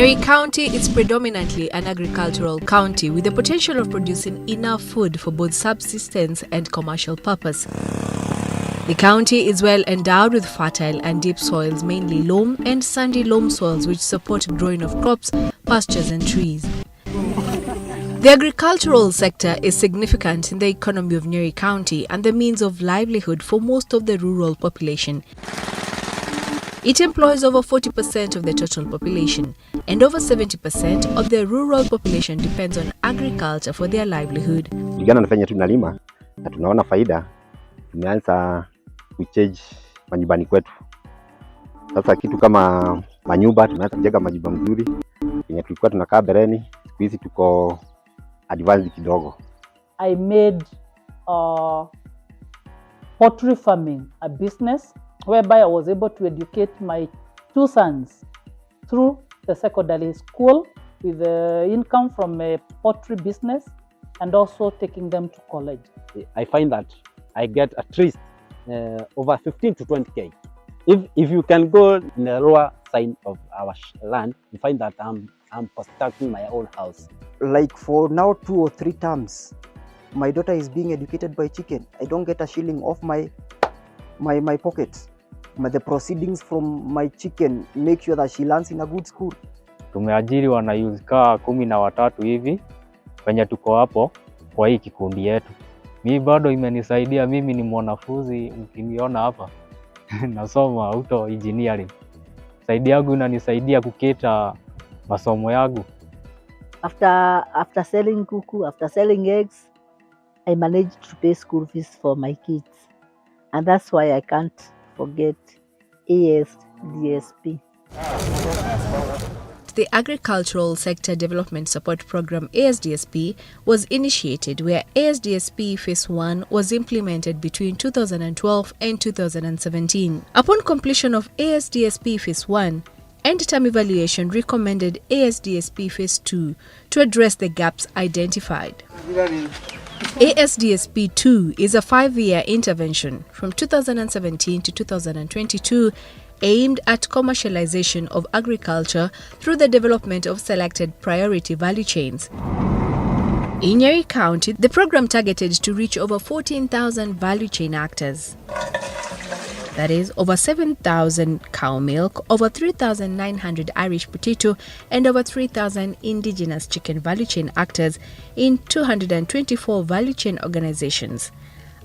Nyeri County is predominantly an agricultural county with the potential of producing enough food for both subsistence and commercial purpose. The county is well endowed with fertile and deep soils, mainly loam and sandy loam soils, which support growing of crops, pastures and trees. The agricultural sector is significant in the economy of Nyeri County and the means of livelihood for most of the rural population. It employs over 40% of the total population, and over 70% of the rural population depends on agriculture for their livelihood. Kulingana na fanya tunalima na tunaona faida, tumeanza kuchange manyumbani kwetu. Sasa kitu kama manyumba, tumeanza kujenga manyumba mzuri. Yenye tulikuwa tunakaa bereni, siku hizi tuko advanced kidogo. I made poultry farming a business, whereby I was able to educate my two sons through the secondary school with the income from a poultry business and also taking them to college. I find that I get at least over 15 to 20K. If you can go in the lower side of our land, you find that I'm constructing my own house. Like for now 2 or 3 terms, my daughter is being educated by chicken. I don't get a shilling off my pocket. The proceedings from my chicken make sure that she learns in a good school. Tumeajiri wanayuzi kaa 13 hivi penye tuko hapo kwa hii kikundi yetu. Mimi bado imenisaidia, mimi ni mwanafunzi, ukiniona hapa nasoma auto engineering. Saidi yangu inanisaidia kuketa masomo yangu. After selling kuku, after selling eggs, I managed to pay school fees for my kids. And that's why I can't forget ASDSP. The Agricultural Sector Development Support Program ASDSP was initiated, where ASDSP Phase I was implemented between 2012 and 2017. Upon completion of ASDSP Phase I, end-term evaluation recommended ASDSP Phase II to address the gaps identified. ASDSP II is a 5-year intervention from 2017 to 2022 aimed at commercialization of agriculture through the development of selected priority value chains. In Nyeri County, the program targeted to reach over 14,000 value chain actors. That is, over 7,000 cow milk, over 3,900 Irish potato, and over 3,000 indigenous chicken value chain actors in 224 value chain organizations,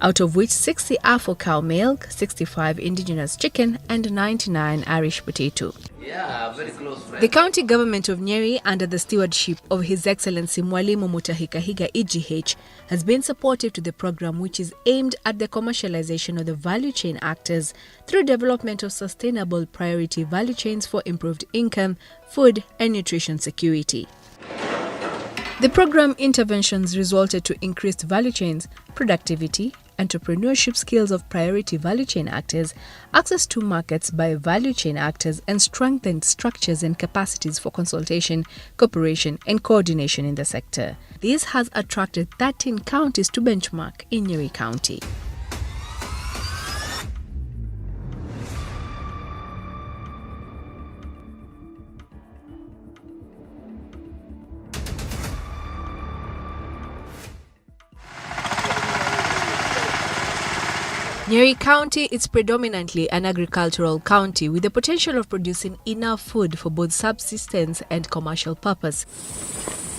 out of which 60 are for cow milk, 65 indigenous chicken, and 99 Irish potato. Yeah, very close friend. The county government of Nyeri, under the stewardship of His Excellency Mwalimu Mutahikahiga EGH, has been supportive to the program, which is aimed at the commercialization of the value chain actors through development of sustainable priority value chains for improved income, food, and nutrition security. The program interventions resulted to increased value chains, productivity, entrepreneurship skills of priority value chain actors, access to markets by value chain actors, and strengthened structures and capacities for consultation, cooperation, and coordination in the sector. This has attracted 13 counties to benchmark in Nyeri County. Nyeri County is predominantly an agricultural county with the potential of producing enough food for both subsistence and commercial purpose.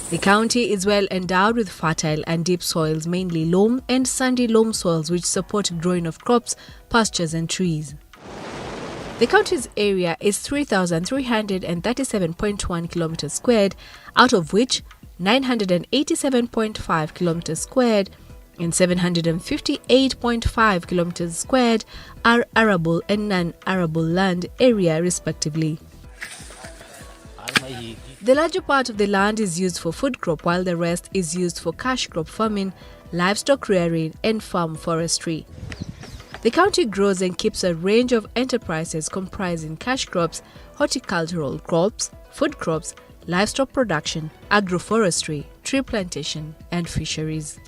The county is well endowed with fertile and deep soils, mainly loam and sandy loam soils, which support growing of crops, pastures and trees. The county's area is 3,337.1 kilometers squared, out of which 987.5 kilometers squared and 758.5 kilometers squared are arable and non-arable land area respectively. The larger part of the land is used for food crop, while the rest is used for cash crop farming, livestock rearing and farm forestry. The county grows and keeps a range of enterprises comprising cash crops, horticultural crops, food crops, livestock production, agroforestry, tree plantation and fisheries.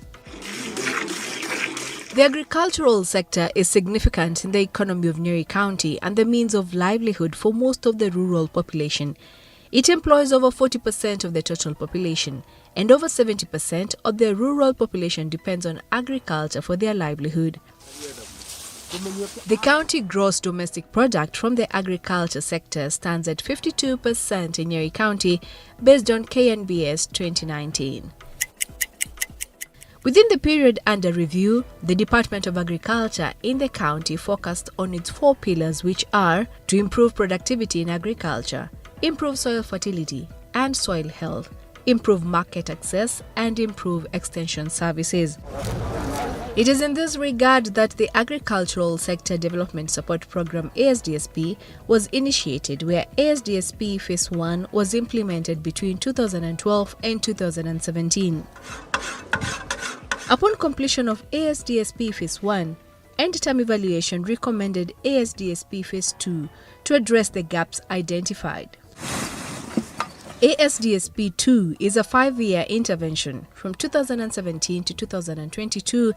The agricultural sector is significant in the economy of Nyeri County and the means of livelihood for most of the rural population. It employs over 40% of the total population, and over 70% of the rural population depends on agriculture for their livelihood. The county gross domestic product from the agriculture sector stands at 52% in Nyeri County, based on KNBS 2019. Within the period under review, the Department of Agriculture in the county focused on its 4 pillars, which are to improve productivity in agriculture, improve soil fertility and soil health, improve market access, and improve extension services. It is in this regard that the Agricultural Sector Development Support Program ASDSP was initiated, where ASDSP Phase I was implemented between 2012 and 2017. Upon completion of ASDSP Phase I, end-term evaluation recommended ASDSP Phase II to address the gaps identified. ASDSP II is a 5-year intervention from 2017 to 2022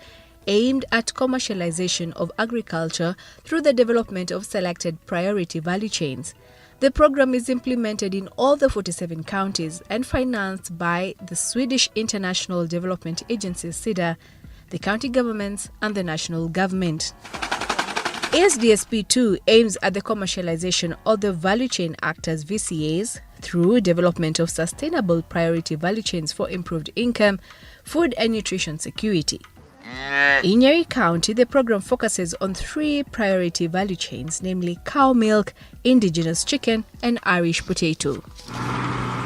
aimed at commercialization of agriculture through the development of selected priority value chains. The program is implemented in all the 47 counties and financed by the Swedish International Development Agency (SIDA), the county governments, and the national government. ASDSP II aims at the commercialization of the value chain actors (VCAs) through development of sustainable priority value chains for improved income, food and nutrition security. In Nyeri County, the program focuses on 3 priority value chains, namely cow milk, indigenous chicken, and Irish potato.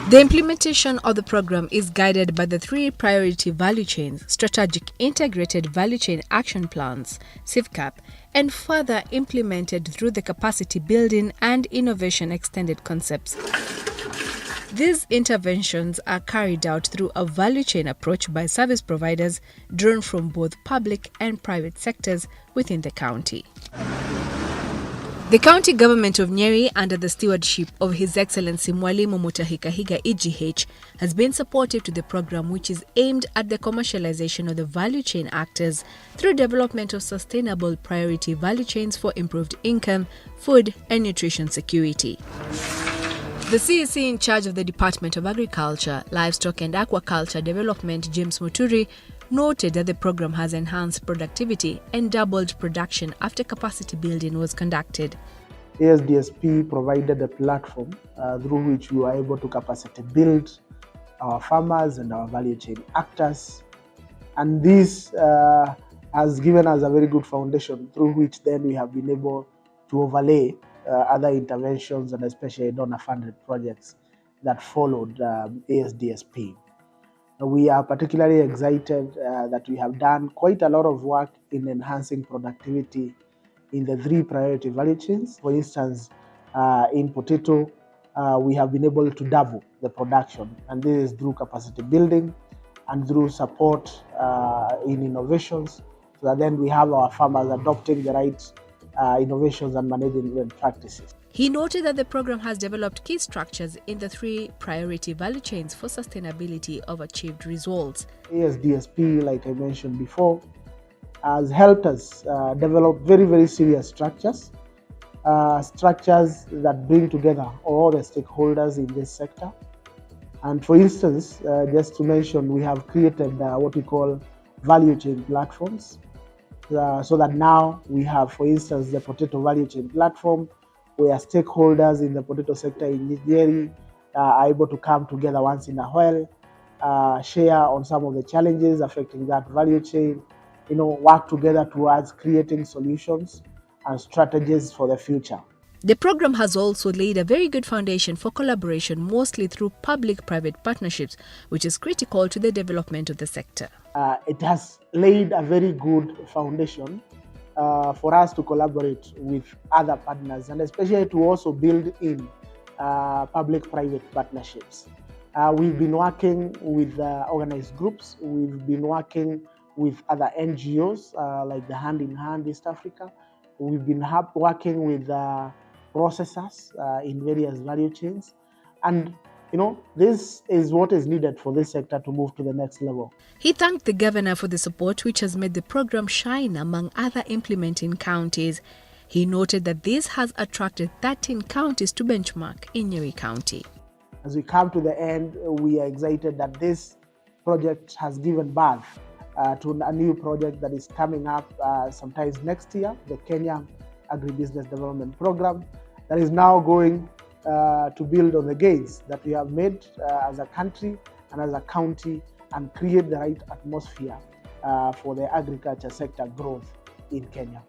The implementation of the program is guided by the 3 priority value chains, Strategic Integrated Value Chain Action Plans, (SIVCAP), and further implemented through the Capacity Building and Innovation Extended concepts. These interventions are carried out through a value chain approach by service providers drawn from both public and private sectors within the county. The county government of Nyeri, under the stewardship of His Excellency Mwalimu Mutahikahiga EGH, has been supportive to the program, which is aimed at the commercialization of the value chain actors through development of sustainable priority value chains for improved income, food and nutrition security. The CEC in charge of the Department of Agriculture, Livestock and Aquaculture Development, James Muturi, noted that the program has enhanced productivity and doubled production after capacity building was conducted. ASDSP provided a platform through which we were able to capacity build our farmers and our value chain actors. And this has given us a very good foundation through which then we have been able to overlay other interventions and especially donor-funded projects that followed ASDSP. We are particularly excited that we have done quite a lot of work in enhancing productivity in the 3 priority value chains. For instance, in potato, we have been able to double the production, and this is through capacity building and through support in innovations, so that then we have our farmers adopting the right innovations and management practices. He noted that the program has developed key structures in the 3 priority value chains for sustainability of achieved results. ASDSP, like I mentioned before, has helped us develop very, very serious structures, structures that bring together all the stakeholders in this sector. And for instance, just to mention, we have created what we call value chain platforms, so that now we have, for instance, the potato value chain platform, where stakeholders in the potato sector in Nyeri are able to come together once in a while, share on some of the challenges affecting that value chain, work together towards creating solutions and strategies for the future. The program has also laid a very good foundation for collaboration, mostly through public-private partnerships, which is critical to the development of the sector. It has laid a very good foundation for us to collaborate with other partners, and especially to also build in public-private partnerships. We've been working with organized groups. We've been working with other NGOs like the Hand in Hand East Africa. We've been working with processors in various value chains. And this is what is needed for this sector to move to the next level. He thanked the governor for the support, which has made the program shine among other implementing counties. He noted that this has attracted 13 counties to benchmark in Nyeri County. as we come to the end, we are excited that this project has given birth to a new project that is coming up sometimes next year, the Kenya Agribusiness Development Program, that is now going to build on the gains that we have made as a country and as a county and create the right atmosphere for the agriculture sector growth in Kenya.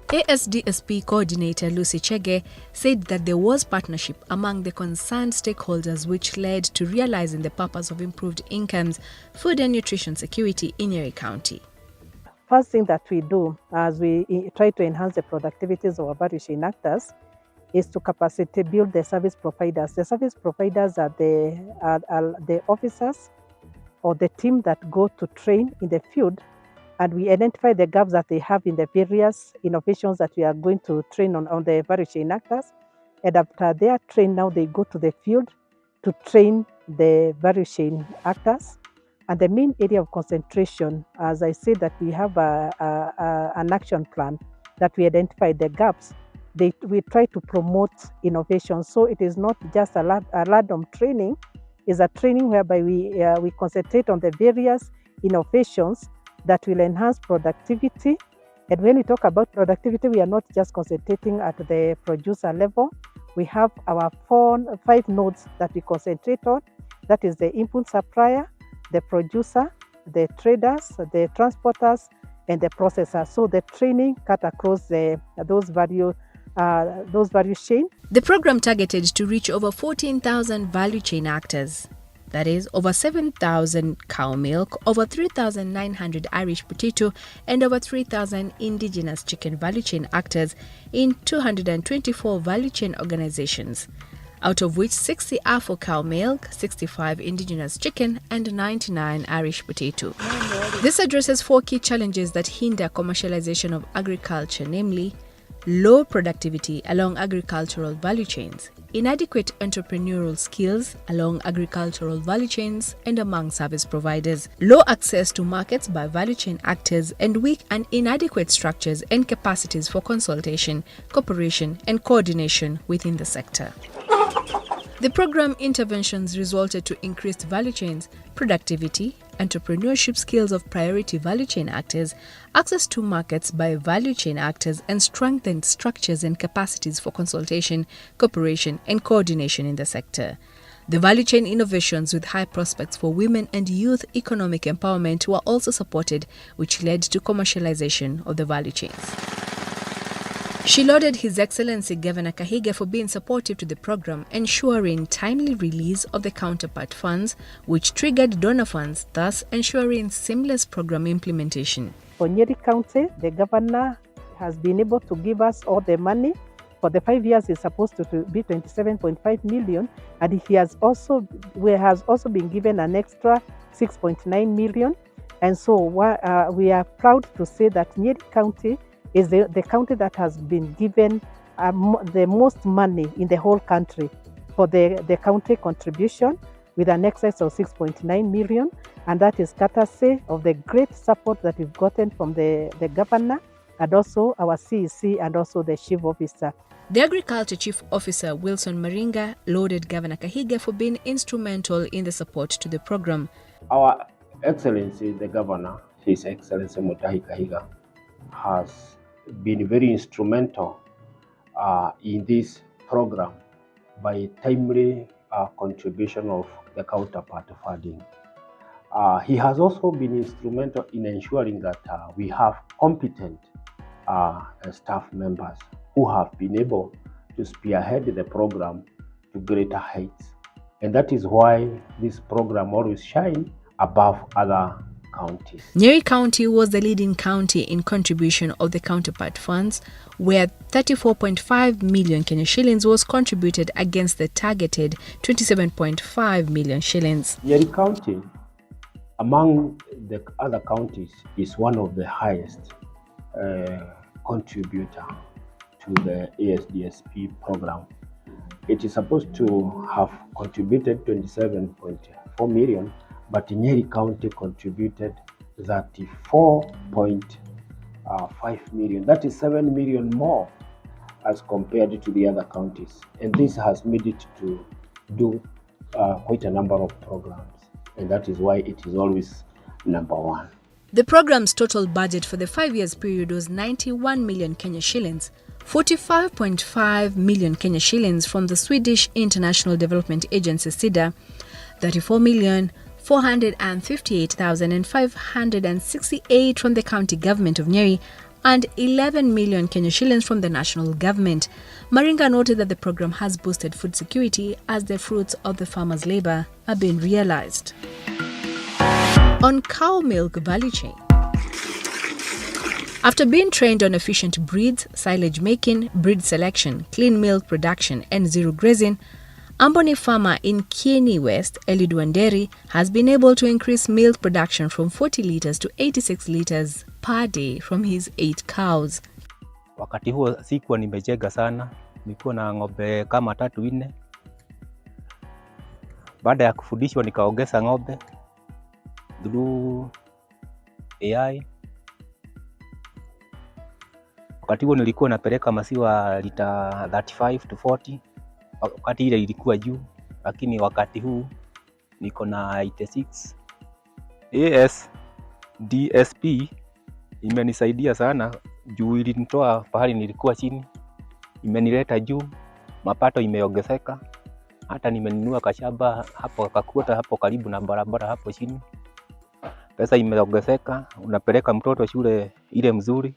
ASDSP coordinator Lucy Chege said that there was partnership among the concerned stakeholders which led to realizing the purpose of improved incomes, food and nutrition security in Nyeri County. First thing that we do as we try to enhance the productivities of our value chain actors is to capacity build the service providers. The service providers are the officers or the team that go to train in the field, and we identify the gaps that they have in the various innovations that we are going to train on the value chain actors. And after they are trained, now they go to the field to train the value chain actors. And the main area of concentration, as I said, that we have an action plan that we identify the gaps. We try to promote innovation. So it is not just a random training, it's a training whereby we concentrate on the various innovations that will enhance productivity. And when we talk about productivity, we are not just concentrating at the producer level. We have our 5 nodes that we concentrate on. That is the input supplier, the producer, the traders, the transporters, and the processors. So the training cut across those value chain. The program targeted to reach over 14,000 value chain actors. That is, over 7,000 cow milk, over 3,900 Irish potato, and over 3,000 indigenous chicken value chain actors in 224 value chain organizations, out of which 60 are for cow milk, 65 indigenous chicken, and 99 Irish potato. This addresses 4 key challenges that hinder commercialization of agriculture, namely low productivity along agricultural value chains, inadequate entrepreneurial skills along agricultural value chains and among service providers, low access to markets by value chain actors, and weak and inadequate structures and capacities for consultation, cooperation, and coordination within the sector. The program interventions resulted to increased value chains, productivity, entrepreneurship skills of priority value chain actors, access to markets by value chain actors, and strengthened structures and capacities for consultation, cooperation, and coordination in the sector. The value chain innovations with high prospects for women and youth economic empowerment were also supported, which led to commercialization of the value chains. She lauded His Excellency Governor Kahiga for being supportive to the program, ensuring timely release of the counterpart funds, which triggered donor funds, thus ensuring seamless program implementation. For Nyeri County, the governor has been able to give us all the money. For the 5 years, it's supposed to be 27.5 million, and we has also been given an extra 6.9 million. And so we are proud to say that Nyeri County is the county that has been given the most money in the whole country for the county contribution, with an excess of 6.9 million. And that is courtesy of the great support that we've gotten from the governor and also our CEC and also the chief officer. The Agriculture Chief Officer Wilson Maringa lauded Governor Kahiga for being instrumental in the support to the program. Our Excellency, the Governor, His Excellency Mutahi Kahiga, has been very instrumental in this program by timely contribution of the counterpart funding. He has also been instrumental in ensuring that we have competent staff members who have been able to spearhead the program to greater heights. And that is why this program always shines above other counties. Nyeri County was the leading county in contribution of the counterpart funds, where 34.5 million Kenya shillings was contributed against the targeted 27.5 million shillings. Nyeri County, among the other counties, is one of the highest contributor to the ASDSP program. It is supposed to have contributed 27.4 million, but Nyeri County contributed 34.5 million. That is 7 million more as compared to the other counties. And this has made it to do quite a number of programs, and that is why it is always number one. The program's total budget for the 5 years period was 91 million Kenya shillings, 45.5 million Kenya shillings from the Swedish International Development Agency SIDA, 34,458,568 from the county government of Nyeri, and 11 million Kenya shillings from the national government. Maringa noted that the program has boosted food security as the fruits of the farmers' labor are being realized. On cow milk value chain. After being trained on efficient breeds, silage making, breed selection, clean milk production, and zero grazing, Amboni farmer in Kieni West, Eliud Wanderi, has been able to increase milk production from 40 liters to 86 liters per day from his 8 cows. Wakati huo sikuwa nimejega sana, nilikuwa na ng'ombe kama 3-4. Baada ya kufundishwa nikaongeza ng'ombe through AI. Wakati huo nilikuwa napeleka maziwa lita 35 to 40. Wakati ile ilikuwa juu, lakini wakati huu niko na 86. ASDSP imenisaidia sana juu ilinitoa pahali nilikuwa chini, imenileta juu, mapato imeongezeka. Hata nimenunua kashamba hapo kakuota hapo karibu na barabara hapo chini. Pesa imeongezeka, unapeleka mtoto shule ile mzuri.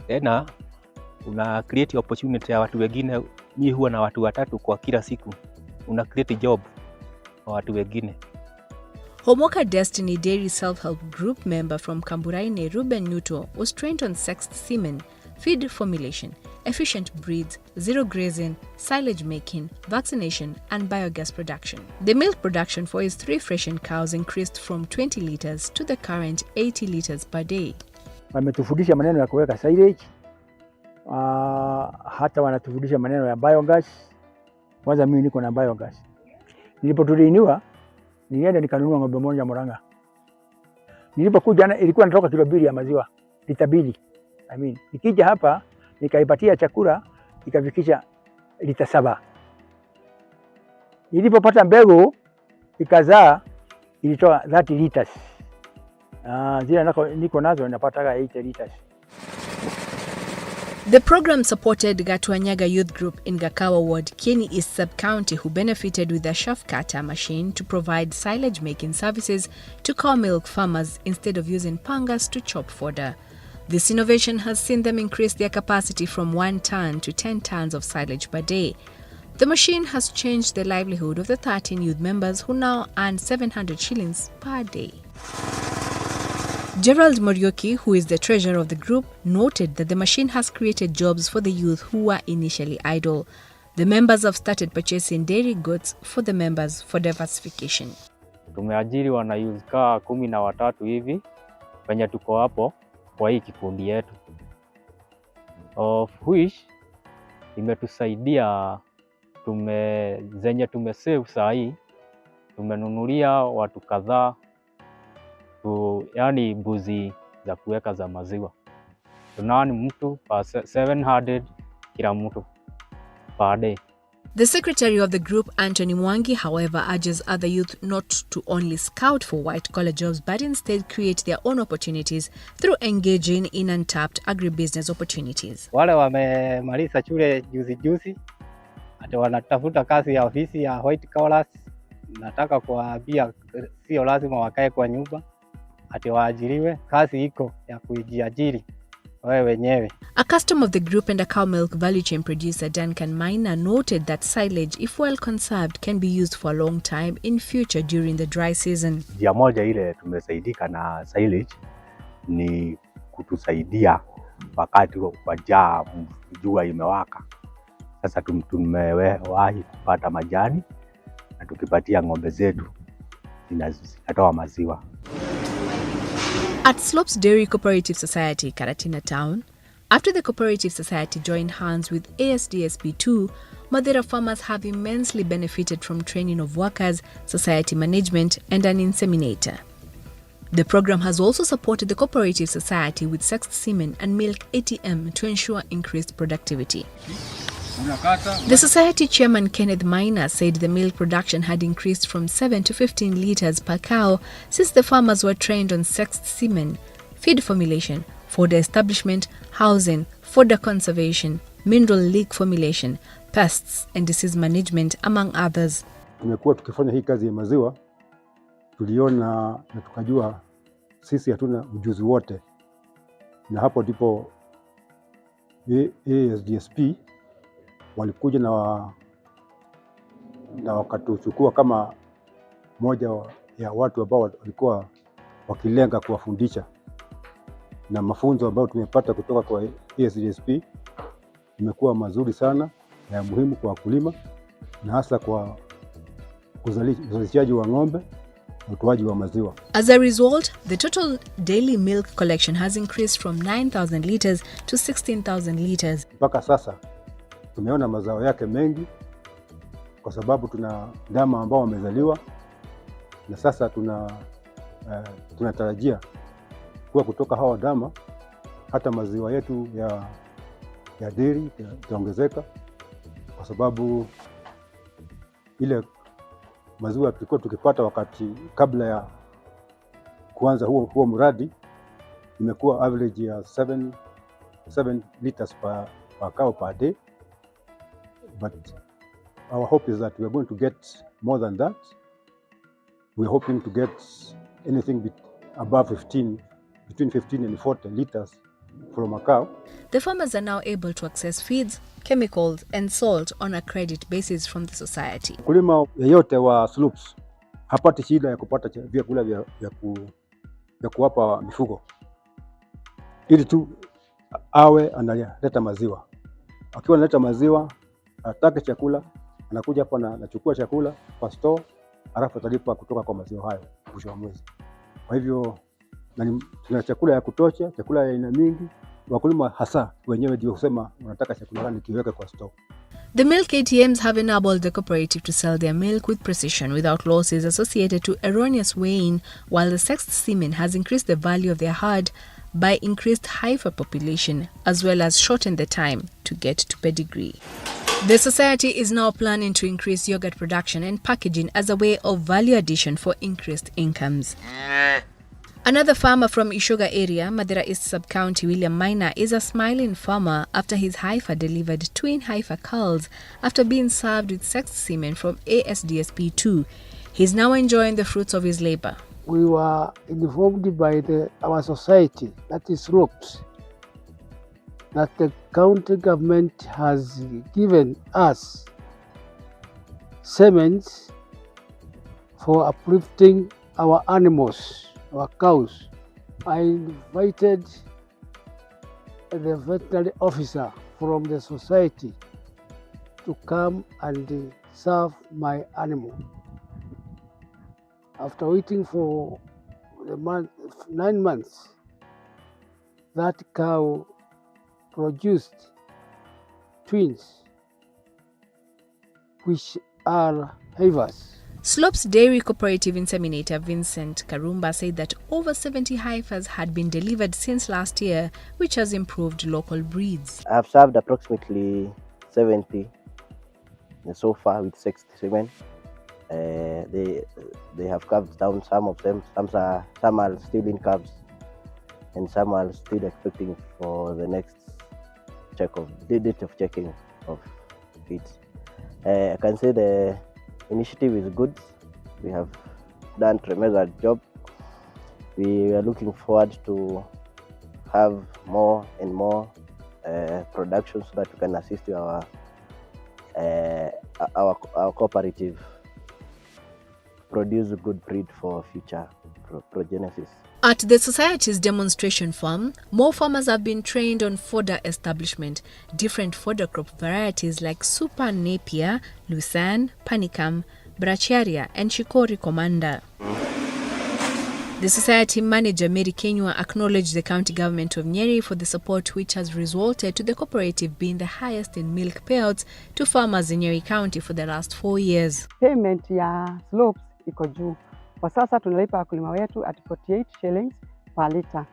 Tena una create opportunity ya watu wengine. Mimi huwa na watu 3 kwa kila siku. Una create job kwa watu wengine. Homoka Destiny Dairy Self-Help Group member from Kamburaine, Ruben Nuto, was trained on sexed semen, feed formulation, efficient breeds, zero grazing, silage making, vaccination, and biogas production. The milk production for his 3 freshened cows increased from 20 liters to the current 80 liters per day. Wametufundisha maneno ya kuweka silage, hata wanatufundisha maneno ya biogas. Kwanza mimi niko na biogas. Nilipotuliiniwa nilienda nikanunua ng'ombe moja Murang'a. Nilipokuja ilikuwa natoka kilo 2 ya maziwa, lita 2. Nikija hapa nikaipatia chakula ikafikisha lita 7. Nilipopata mbegu ikazaa ilitoa 30 liters. Zile niko nazo napata 8 liters. The program supported Gatuanyaga Youth Group in Gakawa Ward, Kieni East Sub-County, who benefited with a chaff cutter machine to provide silage making services to cow milk farmers instead of using pangas to chop fodder. This innovation has seen them increase their capacity from 1 ton to 10 tons of silage per day. The machine has changed the livelihood of the 13 youth members who now earn 700 shillings per day. Gerald Morioki, who is the treasurer of the group, noted that the machine has created jobs for the youth who were initially idle. The members have started purchasing dairy goods for the members for diversification. Tumeajiri wana youth kaa 13 hivi wenye tuko hapo kwa hii kikundi yetu, of which imetusaidia zenye tumesave saa hii, tumenunulia watu kadhaa yani mbuzi za kuweka za maziwa. Tunani mtu 700 kila mtu per day. The secretary of the group, Anthony Mwangi, however, urges other youth not to only scout for white-collar jobs, but instead create their own opportunities through engaging in untapped agribusiness opportunities. Wale wamemaliza shule juzi ati wanatafuta kazi ya ofisi ya white collars, nataka kuwaambia sio lazima wakae kwa nyumba, ati waajiriwe. Kazi iko ya kujiajiri wewe wenyewe. A customer of the group and a cow milk value chain producer, Duncan Maina, noted that silage, if well conserved, can be used for a long time in future during the dry season. Njia moja ile tumesaidika na silage ni kutusaidia wakati wa jua imewaka. Sasa tumewahi kupata majani na tukipatia ng'ombe zetu zinatoa maziwa. At Slopes Dairy Cooperative Society, Karatina Town, after the cooperative society joined hands with ASDSP II, Madera farmers have immensely benefited from training of workers, society management, and an inseminator. The program has also supported the cooperative society with sexed semen and milk ATM to ensure increased productivity. The society chairman Kenneth Maina said the milk production had increased from 7 to 15 litres per cow since the farmers were trained on sexed semen, feed formulation, fodder establishment, housing, fodder conservation, mineral leak formulation, pests and disease management, among others. Tumekuwa tukifanya hii kazi ya maziwa, tuliona na tukajua sisi hatuna ujuzi wote, na hapo ndipo ASDSP walikuja na wakatuchukua kama moja ya watu ambao walikuwa wakilenga kuwafundisha, na mafunzo ambayo tumepata kutoka kwa ASDSP imekuwa mazuri sana na muhimu kwa wakulima, na hasa kwa uzalishaji wa ng'ombe na utoaji wa maziwa. As a result, the total daily milk collection has increased from 9,000 litres to 16,000 litres. Mpaka sasa tumeona mazao yake mengi kwa sababu tuna ndama ambao wamezaliwa, na sasa tunatarajia kuwa kutoka hawa ndama hata maziwa yetu ya dairy itaongezeka, kwa sababu ile maziwa tulikuwa tukipata wakati kabla ya kuanza huo mradi imekuwa average ya 7 liters per cow per day, but our hope is that we are going to get more than that. We are hoping to get anything above between 15 and 40 liters from a cow. The farmers are now able to access feeds, chemicals and salt on a credit basis from the society. Mkulima yeyote wa slopes hapati shida ya kupata vyakula vya kuwapa mifugo, ili tu awe analeta maziwa. Akiwa analeta maziwa, atake chakula, anakuja hapa na anachukua chakula kwa store, alafu atalipa kutoka kwa maziwa hayo mwisho wa mwezi. Kwa hivyo tuna chakula ya kutosha, chakula ya aina mingi. Wakulima hasa wenyewe ndio husema wanataka chakula gani kiweke kwa store. The milk ATMs have enabled the cooperative to sell their milk with precision without losses associated to erroneous weighing, while the sexed semen has increased the value of their herd by increased heifer population, as well as shortened the time to get to pedigree. The society is now planning to increase yogurt production and packaging as a way of value addition for increased incomes. Another farmer from Ishoga area, Madera East Sub-County, William Maina, is a smiling farmer after his heifer delivered twin heifer culls after being served with sexed semen from ASDSP II. He is now enjoying the fruits of his labor. We were informed by our society, that is ROPS, that the county government has given us semens for uplifting our animals, our cows. I invited the veterinary officer from the society to come and serve my animal. After waiting for 9 months, that cow produced twins, which are heifers. Slopes Dairy Cooperative inseminator Vincent Karumba said that over 70 heifers had been delivered since last year, which has improved local breeds. I have served approximately 70 so far with sexed semen. They have calved down, some of them. Some are still in calves, and some are still expecting for the next date of checking of feeds. I can say the initiative is good. We have done a tremendous job. We are looking forward to have more and more production so that we can assist our cooperative produce a good breed for future progenesis. At the society's demonstration farm, more farmers have been trained on fodder establishment. Different fodder crop varieties like Super Napier, Lucerne, Panicum, Brachiaria and Shikori Commander. The society manager Mary Kenywa acknowledged the county government of Nyeri for the support which has resulted to the cooperative being the highest in milk payouts to farmers in Nyeri County for the last 4 years. Payment ya slopes iko juu. Kwa sasa tunalipa wakulima wetu at 48 shillings per liter.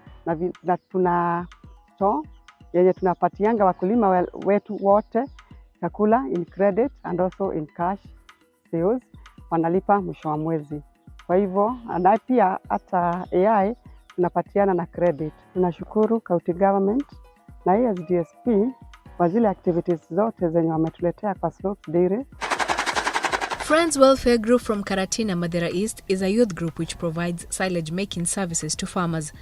Na tuna yenye tunapatianga wakulima wetu wote chakula in credit and also in cash sales, wanalipa mwisho wa mwezi. Kwa hivyo na pia hata AI tunapatiana na credit. Tunashukuru county government na ASDSP kwa zile activities zote zenye wametuletea kwa Slopes Dairy. Friends Welfare Group from Karatina, Madera East is a youth group which provides silage making services to farmers.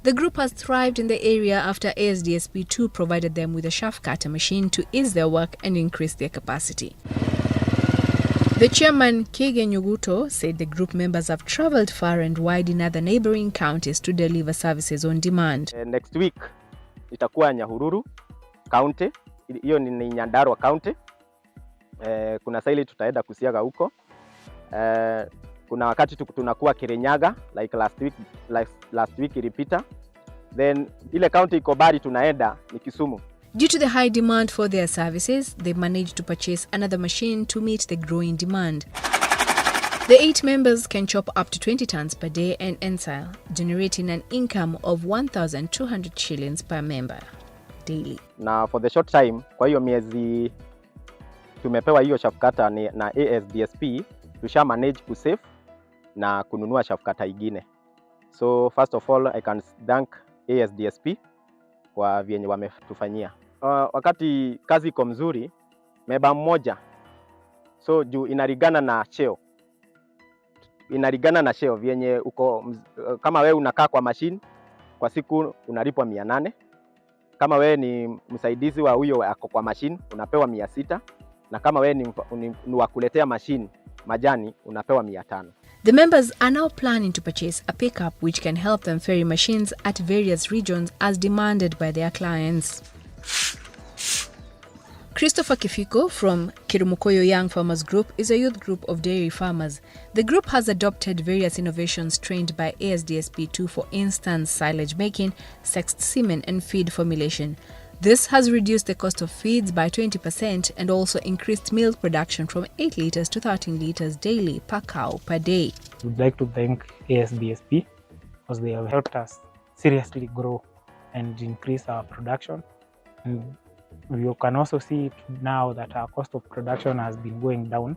The group has thrived in the area after ASDSP II provided them with a shaft cutter machine to ease their work and increase their capacity. The chairman, Kege Nyuguto, said the group members have traveled far and wide in other neighboring counties to deliver services on demand. Next week itakuwa Nyahururu County, hiyo ni Nyandarua County. Kuna silage tutaenda kusiaga huko. Kuna wakati tunakuwa Kirinyaga like last week ilipita. Then ile county iko bari tunaenda ni Kisumu. Due to the high demand for their services, they managed to purchase another machine to meet the growing demand. The 8 members can chop up to 20 tons per day and ensile, generating an income of 1,200 shillings per member daily. Na for the short time, kwa hiyo miezi tumepewa hiyo shaft cutter na ASDSP, tusha manage kusave na kununua shaft cutter ingine. So first of all, I can thank ASDSP kwa vyenye wametufanyia. Wakati kazi iko mzuri, member mmoja, so juu inarigana na cheo. Inarigana na cheo vyenye uko, kama wewe unakaa kwa machine, kwa siku unalipwa 800. Kama wewe ni msaidizi wa huyo ako kwa machine, unapewa 600. Na kama wewe ni wa kuletea machine majani, unapewa 500. The members are now planning to purchase a pickup which can help them ferry machines at various regions as demanded by their clients. Christopher Kifiko from Kirumukoyo Young Farmers Group is a youth group of dairy farmers. The group has adopted various innovations trained by ASDSP II, for instance, silage making, sexed semen and feed formulation. This has reduced the cost of feeds by 20% and also increased milk production from 8 liters to 13 liters daily per cow per day. We'd like to thank ASDSP because they have helped us seriously grow and increase our production. And you can also see it now that our cost of production has been going down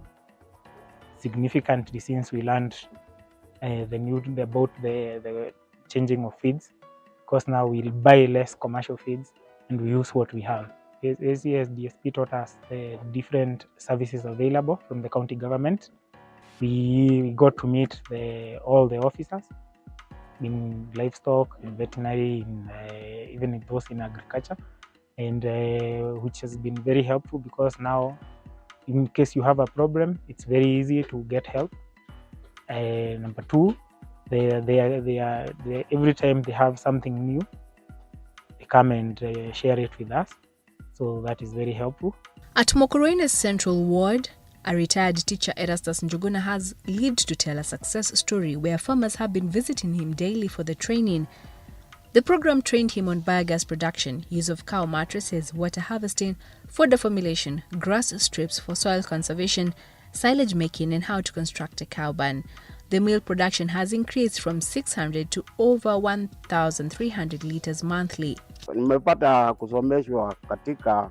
significantly since we learned about the changing of feeds, because now we'll buy less commercial feeds and we use what we have. ASDSP taught us the different services available from the county government. We got to meet all the officers in livestock, in veterinary, even in those in agriculture, and which has been very helpful, because now in case you have a problem, it's very easy to get help. Number 2, they every time they have something new, come and share it with us, so that is very helpful. At Mokoroine's Central Ward, a retired teacher, Erastus Njuguna, has lived to tell a success story where farmers have been visiting him daily for the training. The program trained him on biogas production, use of cow mattresses, water harvesting, fodder formulation, grass strips for soil conservation, silage making, and how to construct a cow barn. The milk production has increased from 600 to over 1,300 liters monthly. Nimepata kusomeshwa katika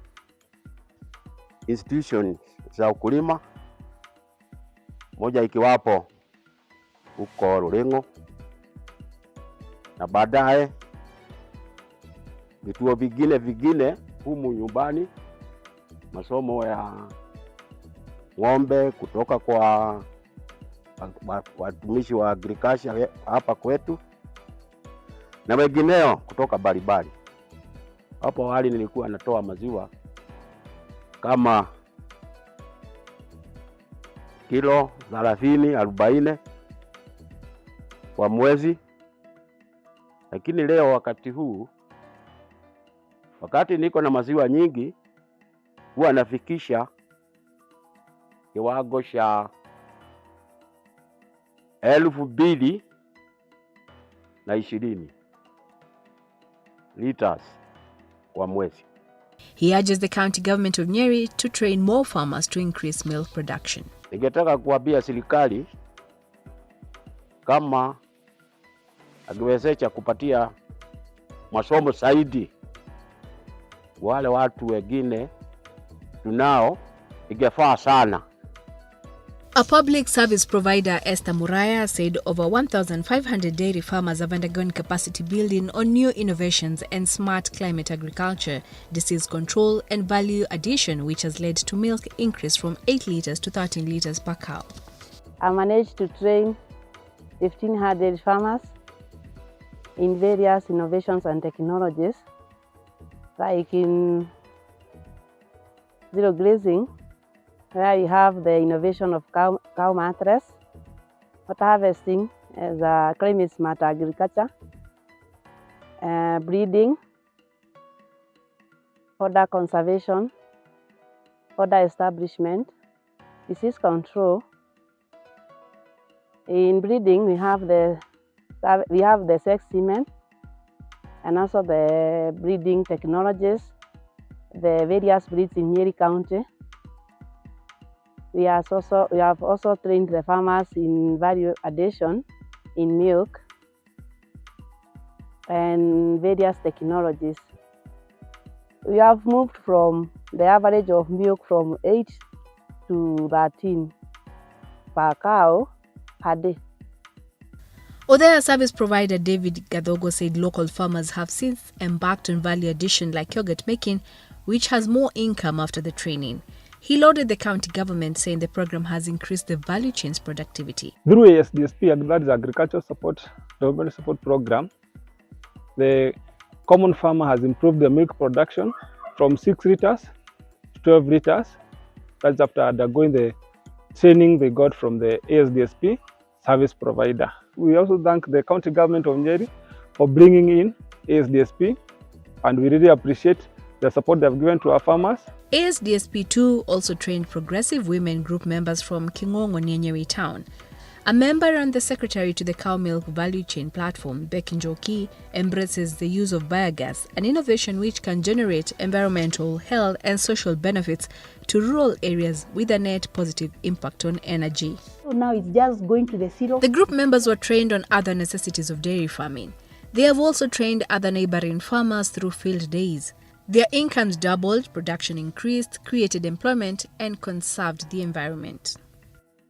institution za ukulima, moja ikiwapo huko Rurengo, na baadaye vituo vingine humu nyumbani, masomo ya ng'ombe kutoka kwa watumishi wa agriculture hapa kwetu na wengineo kutoka baribari. Hapo awali nilikuwa natoa maziwa kama kilo 30-40 kwa mwezi, lakini leo wakati niko na maziwa nyingi, huwa nafikisha kiwango cha 2,020 liters kwa mwezi. He urges the county government of Nyeri to train more farmers to increase milk production. Ningetaka kuambia serikali kama angewezesha kupatia masomo zaidi wale watu wengine tunao ingefaa sana. A public service provider, Esther Muraya, said over 1,500 dairy farmers have undergone capacity building on new innovations and smart climate agriculture, disease control and value addition, which has led to milk increase from 8 litres to 13 litres per cow. I managed to train 1,500 farmers in various innovations and technologies, like in zero grazing, where you have the innovation of cow mattress, water harvesting as a climate smart agriculture, breeding, fodder conservation, fodder establishment, disease control. In breeding, we have the sex semen and also the breeding technologies, the various breeds in Nyeri County. We have also trained the farmers in value addition in milk and various technologies. We have moved from the average of milk from 8 to 13 per cow per day. Othaya service provider David Gadhogo said local farmers have since embarked on value addition like yogurt making, which has more income after the training. He lauded the county government, saying the program has increased the value chain's productivity. Through ASDSP, that is Agricultural Development Support Program, the common farmer has improved the milk production from 6 litres to 12 litres. That's after undergoing the training they got from the ASDSP service provider. We also thank the county government of Nyeri for bringing in ASDSP, and we really appreciate the support they have given to our farmers. ASDSP II also trained progressive women group members from Kingongo near Nyeri Town. A member and the secretary to the cow milk value chain platform, Becky Njoki, embraces the use of biogas, an innovation which can generate environmental, health and social benefits to rural areas with a net positive impact on energy. So now it's just going to the zero. The group members were trained on other necessities of dairy farming. They have also trained other neighboring farmers through field days. Their incomes doubled, production increased, created employment and conserved the environment.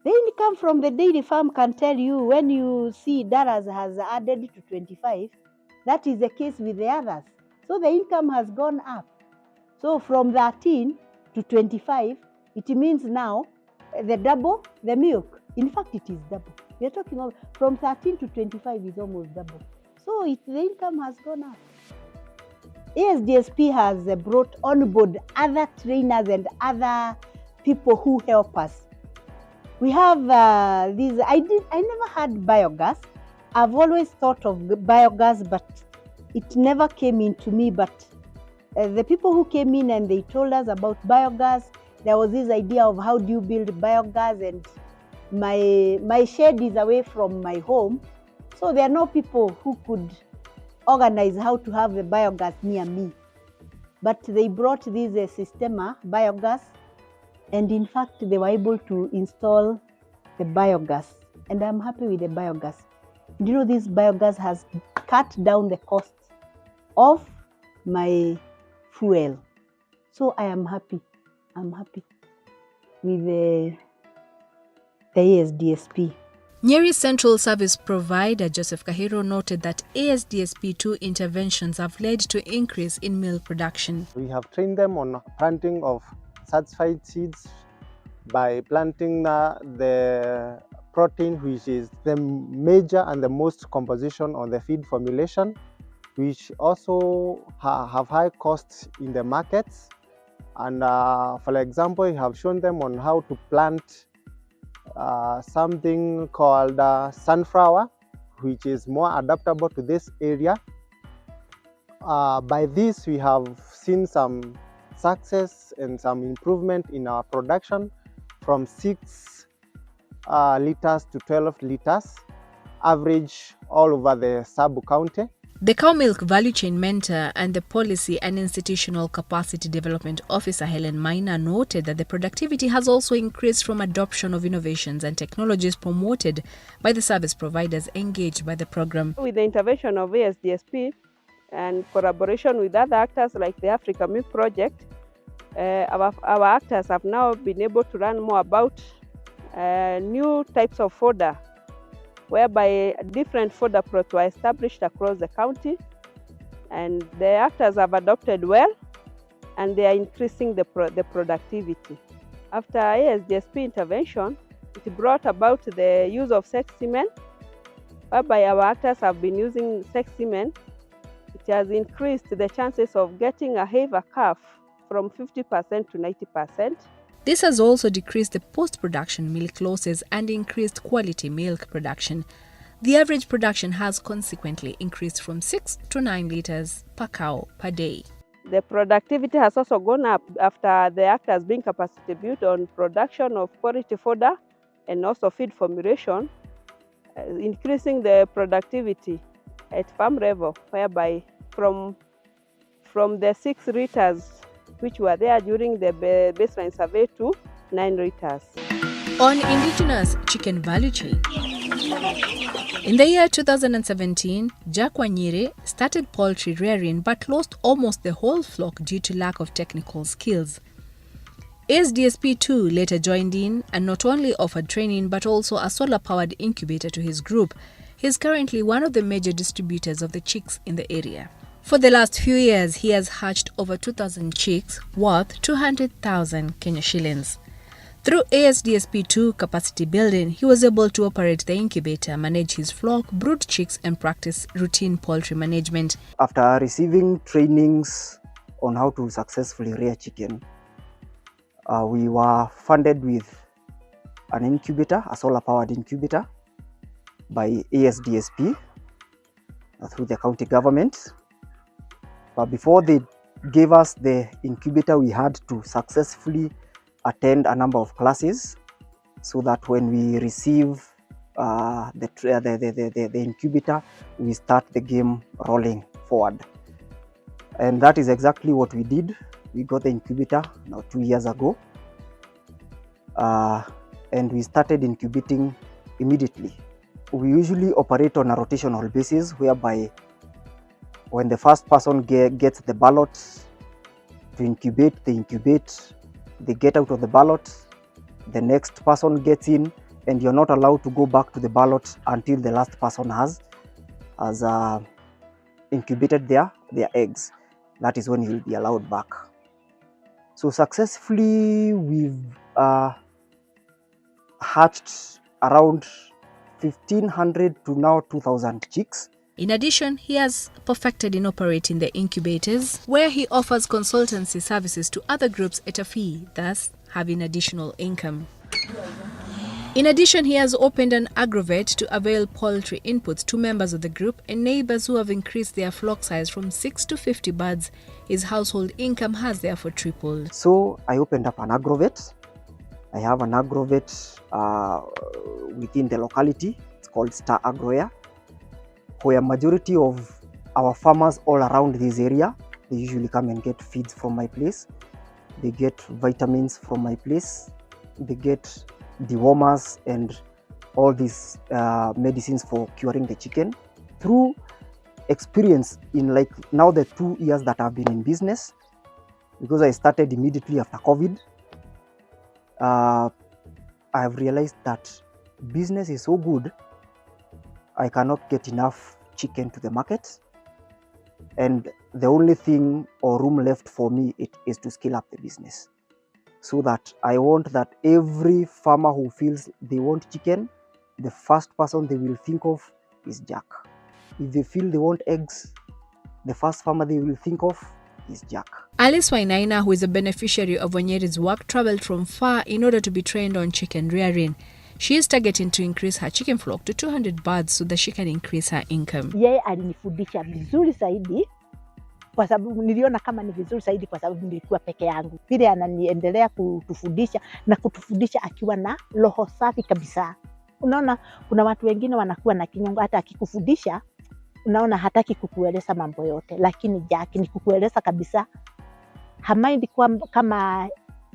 The income from the dairy farm can tell you when you see Daras has added to 25, that is the case with the others. So the income has gone up. So from 13 to 25, it means now the double, the milk. In fact, it is double. We are talking about from 13 to 25 is almost double. So the income has gone up. ASDSP has brought on board other trainers and other people who help us. We have these, I never had biogas. I've always thought of biogas, but it never came into me. But the people who came in and they told us about biogas, there was this idea of how do you build biogas, and my shed is away from my home. So there are no people who could organize how to have the biogas near me. But they brought this Sistema biogas, and in fact they were able to install the biogas, and I'm happy with the biogas. You know, this biogas has cut down the cost of my fuel. So I am happy. I'm happy with the ASDSP. Nyeri Central Service Provider Joseph Kahiro noted that ASDSP II interventions have led to increase in milk production. We have trained them on planting of certified seeds by planting the protein, which is the major and the most composition on the feed formulation, which also have high costs in the markets. And for example, we have shown them on how to plant something called sunflower, which is more adaptable to this area. By this, we have seen some success and some improvement in our production from 6 liters to 12 liters, average all over the sub-county. The cow milk value chain mentor and the policy and institutional capacity development officer Helen Maina noted that the productivity has also increased from adoption of innovations and technologies promoted by the service providers engaged by the program. With the intervention of ASDSP and collaboration with other actors like the Africa Milk Project, our actors have now been able to learn more about new types of fodder, whereby different fodder plots were established across the county, and the actors have adopted well, and they are increasing the productivity. After ASDSP intervention, it brought about the use of sex semen, whereby our actors have been using sex semen. It has increased the chances of getting a heifer calf from 50% to 90%. This has also decreased the post-production milk losses and increased quality milk production. The average production has consequently increased from 6 to 9 liters per cow per day. The productivity has also gone up after the actors being capacity built on production of quality fodder and also feed formulation, increasing the productivity at farm level, whereby from the 6 liters which were there during the baseline survey to 9 liters. On indigenous chicken value chain. In the year 2017, Jack Nyeri started poultry rearing but lost almost the whole flock due to lack of technical skills. ASDSP II later joined in and not only offered training but also a solar-powered incubator to his group. He is currently one of the major distributors of the chicks in the area. For the last few years, he has hatched over 2,000 chicks worth 200,000 Kenya shillings. Through ASDSP II capacity building, he was able to operate the incubator, manage his flock, brood chicks, and practice routine poultry management. After receiving trainings on how to successfully rear chicken, we were funded with an incubator, a solar-powered incubator by ASDSP through the county government. But before they gave us the incubator, we had to successfully attend a number of classes so that when we receive the incubator, we start the game rolling forward. And that is exactly what we did. We got the incubator now 2 years ago, and we started incubating immediately. We usually operate on a rotational basis, whereby when the first person gets the ballot to incubate, they incubate, they get out of the ballot, the next person gets in, and you're not allowed to go back to the ballot until the last person has incubated their eggs. That is when you'll be allowed back. So successfully, we've hatched around 1,500 to now 2,000 chicks. In addition, he has perfected in operating the incubators, where he offers consultancy services to other groups at a fee, thus having additional income. In addition, he has opened an agrovet to avail poultry inputs to members of the group and neighbors who have increased their flock size from 6 to 50 birds. His household income has therefore tripled. So I opened up an agrovet. I have an agrovet within the locality. It's called Star Agroair, where majority of our farmers all around this area, they usually come and get feeds from my place. They get vitamins from my place. They get dewormers and all these medicines for curing the chicken. Through experience in like now the 2 years that I've been in business, because I started immediately after COVID, I've realized that business is so good, I cannot get enough chicken to the market, and the only thing or room left for me is to scale up the business, so that I want that every farmer who feels they want chicken, the first person they will think of is Jack. If they feel they want eggs, the first farmer they will think of is Jack. Alice Wainaina, who is a beneficiary of Nyeri's work, traveled from far in order to be trained on chicken rearing. She is targeting to increase her chicken flock to 200 birds so that she can increase her income. Yeye alinifundisha vizuri zaidi kwa sababu niliona kama ni vizuri zaidi kwa sababu nilikuwa peke yangu. Vile ananiendelea kutufundisha na kutufundisha akiwa na roho safi kabisa. Unaona kuna watu wengine wanakuwa na kinyongo, hata akikufundisha unaona hataki kukueleza mambo yote, lakini Jack ni kukueleza kabisa. Hamaindi kama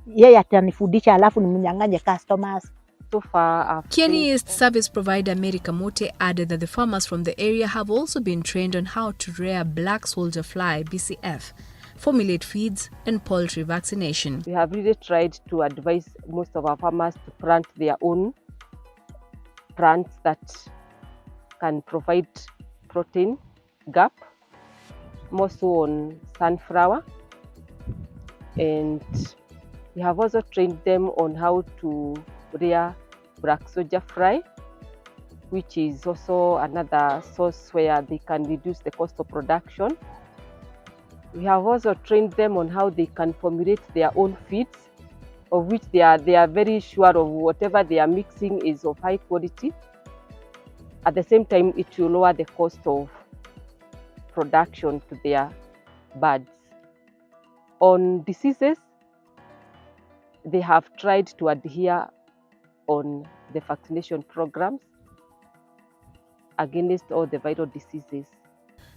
yeye atanifundisha alafu nimnyang'anye customers. So far, KNBS service provider Mary Kamote added that the farmers from the area have also been trained on how to rear black soldier fly (BCF) formulate feeds, and poultry vaccination. We have really tried to advise most of our farmers to plant their own plants that can provide protein gap, more so on sunflower. And we have also trained them on how to rear black soldier fly, which is also another source where they can reduce the cost of production. We have also trained them on how they can formulate their own feeds, of which they are very sure of whatever they are mixing is of high quality. At the same time, it will lower the cost of production to their birds. On diseases, they have tried to adhere on the vaccination programs against all the viral diseases.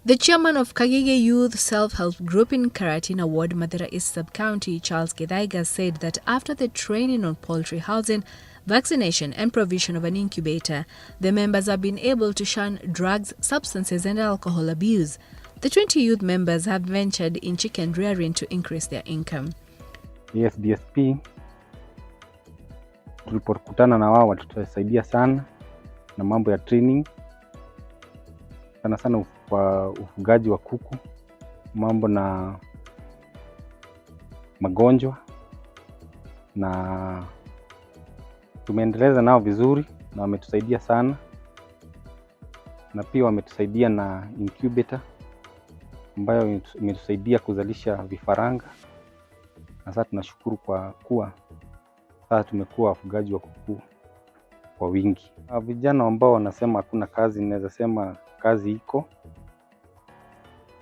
The chairman of Kagege Youth Self-Help Group in Karatina Ward, Madera East Sub-County, Charles Githaiga, said that after the training on poultry housing, vaccination and provision of an incubator, the members have been able to shun drugs, substances and alcohol abuse. The 20 youth members have ventured in chicken rearing to increase their income. ASDSP tulipokutana na wao watutusaidia sana na mambo ya training, sana sana kwa ufugaji wa kuku, mambo na magonjwa, na tumeendeleza nao vizuri na wametusaidia sana, na pia wametusaidia na incubator ambayo imetusaidia kuzalisha vifaranga, na sasa tunashukuru kwa kuwa sasa tumekuwa wafugaji wa kuku kwa wingi. Vijana ambao wanasema hakuna kazi, ninaweza sema kazi iko,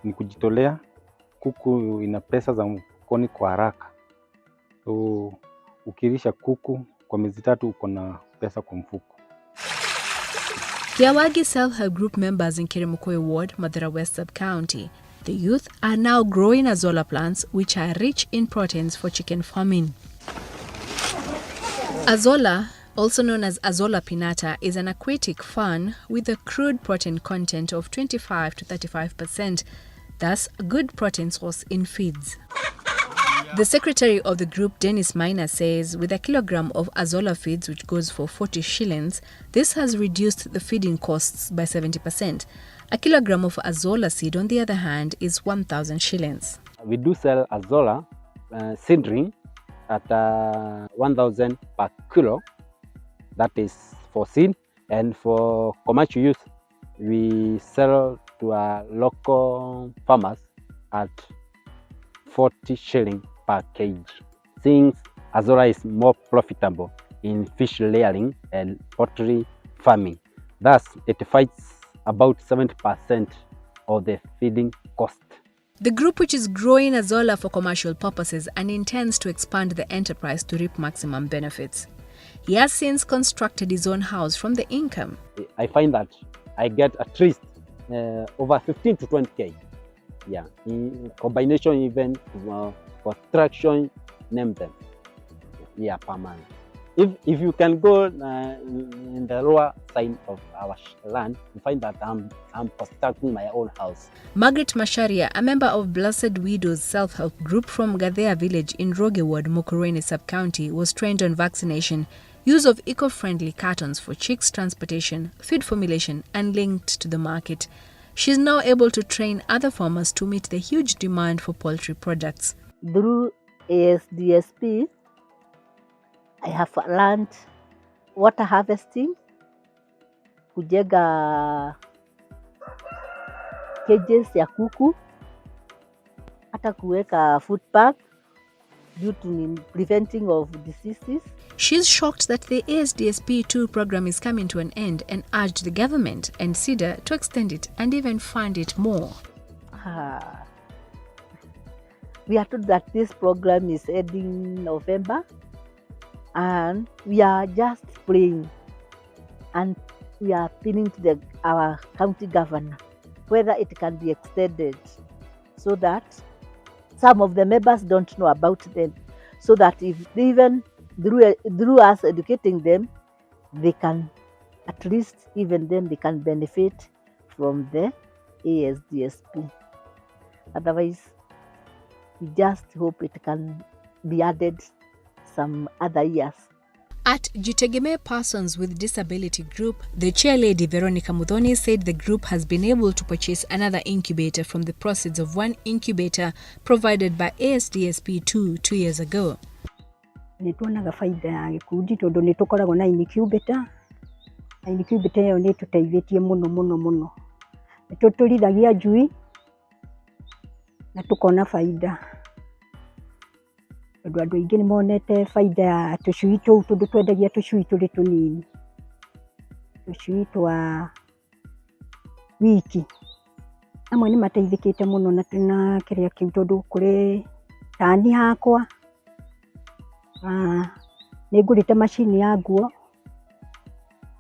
ni kujitolea. Kuku ina pesa za mfukoni kwa haraka, so ukilisha kuku kwa miezi 3 uko na pesa kwa mfuko. Kiawagi Self-Help Group members in Kirimukoe Ward, Madera West Sub-County, the youth are now growing azolla plants which are rich in proteins for chicken farming. Azolla, also known as Azolla pinnata, is an aquatic fern with a crude protein content of 25 to 35%, thus a good protein source in feeds. The secretary of the group, Dennis Miner, says with a kilogram of Azolla feeds, which goes for 40 shillings, this has reduced the feeding costs by 70%. A kilogram of Azolla seed, on the other hand, is 1,000 shillings. We do sell Azolla seedling at 1,000 per kilo. That is for seed, and for commercial use, we sell to our local farmers at 40 shillings per kg. Since Azolla is more profitable in fish rearing and poultry farming, thus it fights about 70% of the feeding cost. The group, which is growing Azolla for commercial purposes and intends to expand the enterprise to reap maximum benefits. He has since constructed his own house from the income. I find that I get at least over 15 to 20K. Yeah, in combination even construction, name them. Yeah, per month. If you can go in the lower side of our land, you find that I'm constructing my own house. Margaret Masharia, a member of Blessed Widows Self-Help Group from Gadhea Village in Roge Ward, Mukurweini Sub-County, was trained on vaccination, use of eco-friendly cartons for chicks transportation, feed formulation, and linked to the market. She is now able to train other farmers to meet the huge demand for poultry products. Through ASDSP, I have learned water harvesting, kujenga cages ya kuku, hata kuweka food pack due to preventing of diseases. She's shocked that the ASDSP II program is coming to an end and urged the government and CIDA to extend it and even fund it more. We are told that this program is ending November, and we are just praying, and we are appealing to our county governor whether it can be extended so that some of the members don't know about them, so that if they even through us educating them, they can at least even then they can benefit from the ASDSP. Otherwise, We just hope it can be added some other years. At Jitegemee Persons with Disability Group, the chair lady Veronica Muthoni said the group has been able to purchase another incubator from the proceeds of one incubator provided by ASDSP II 2 years ago. Nituonaga faida ya gikundi tondu nitukoragwo na incubator. Incubator ĩyo nĩ tũteithĩtie mũno. Nĩtũtũrithagia njui na tukona faida. Andũ aingĩ nĩ monete faida ya tũcui tũu tondũ twendagia tũcui tũrĩ tũnini. Tũcui twa wiki. Amwe nĩ mateithĩkĩte mũno na kĩrĩa kĩu tondũ kũrĩ tani hakwa. Nĩ ngũrĩte macini ya nguo.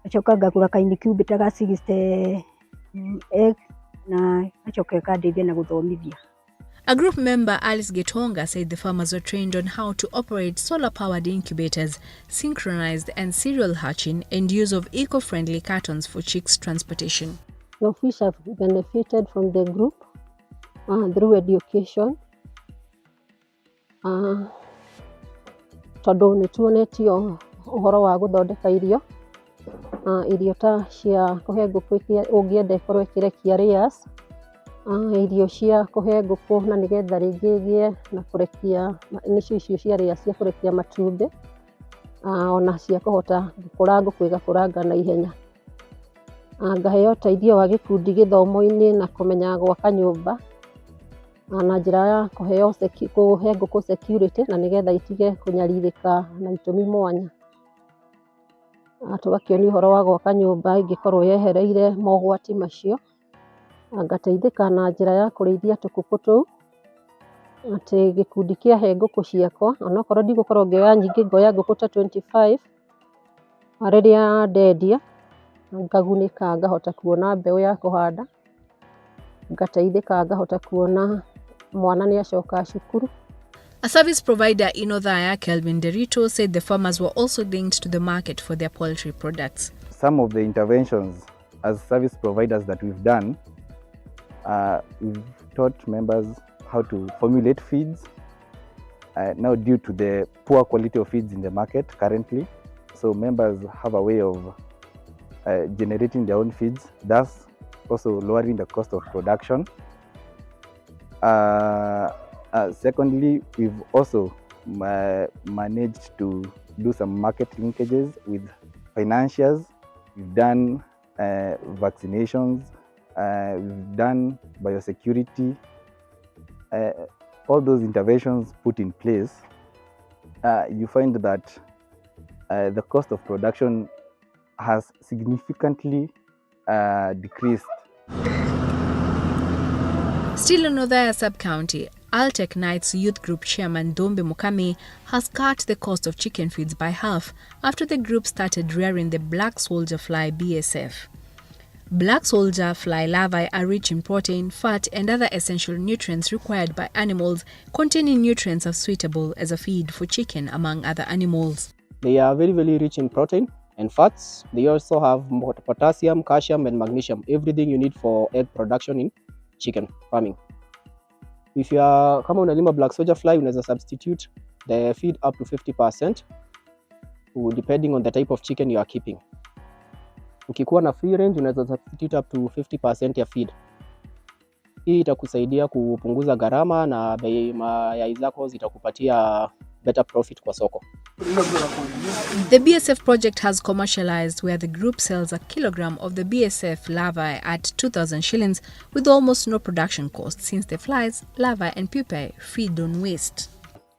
Ngacoka ngagũra ka incubator ga 60 egg na ngacoka ĩkandeithia na gũthomithia. A group member, Alice Getonga, said the farmers were trained on how to operate solar-powered incubators, synchronized and serial hatching, and use of eco-friendly cartons for chicks transportation. The fish have benefited from the group through education. Tondũ nĩ tuonetio ũhoro wa gũthondeka irio. Irio ta cia kũhe ngũkũ ũngĩenda ĩkorwo ĩkĩrekia layers. Irio cia kũhe ngũkũ na nĩgetha rĩngĩ ĩgĩe na kũrekia nĩcio icio cia layers cia kũrekia matumbĩ. Ona cia kũhota gũkũra ngũkũ ĩgakũranga na ihenya. Ngaheo ũteithio wa gĩkundi gĩthomo-inĩ na kũmenya gwaka nyũmba. Na njĩra ya kũhe ngũkũ security na nĩgetha itige kũnyarirĩka na itũmi mwanya. Tũgakĩonio ũhoro wa gwaka nyũmba ĩngĩkorwo yehereire mogwati macio. Ngateithĩka na njĩra ya kũrĩithia tũkũkũ tũu. Atĩ gĩkundi kĩahe ngũkũ ciakwa, onokorwo ndigũkorwo ngĩoya nyingĩ ngoya ngũkũ ta 25. Rĩrĩa ndendia, ngagunĩka ngahota kuona mbeũ ya kũhanda. Ngateithĩka ngahota kuona mwana nĩ acoka cukuru. A service provider in Othaya, Kelvin Derito, said the farmers were also linked to the market for their poultry products. Some of the interventions as service providers that we've done, we've taught members how to formulate feeds. Now due to the poor quality of feeds in the market currently, so members have a way of generating their own feeds, thus also lowering the cost of production. Secondly, we've also managed to do some market linkages with financiers. We've done vaccinations, we've done biosecurity. All those interventions put in place, you find that the cost of production has significantly decreased. Still in Othaya sub-county, Altec Knights Youth Group Chairman Dombe Mukami has cut the cost of chicken feeds by half after the group started rearing the black soldier fly BSF. Black soldier fly larvae are rich in protein, fat and other essential nutrients required by animals. Containing nutrients are suitable as a feed for chicken, among other animals. They are very, very rich in protein and fats. They also have potassium, calcium and magnesium, everything you need for egg production in chicken farming. If you are kama unalima black soldier fly, unaweza substitute the feed up to 50% depending on the type of chicken you are keeping. Ukikuwa na free range, unaweza substitute up to 50% ya feed. Hii itakusaidia kupunguza gharama na mayai zako zitakupatia better profit kwa soko. The BSF project has commercialized, where the group sells a kilogram of the BSF larvae at 2,000 shillings with almost no production cost, since the flies, larvae and pupae feed on waste.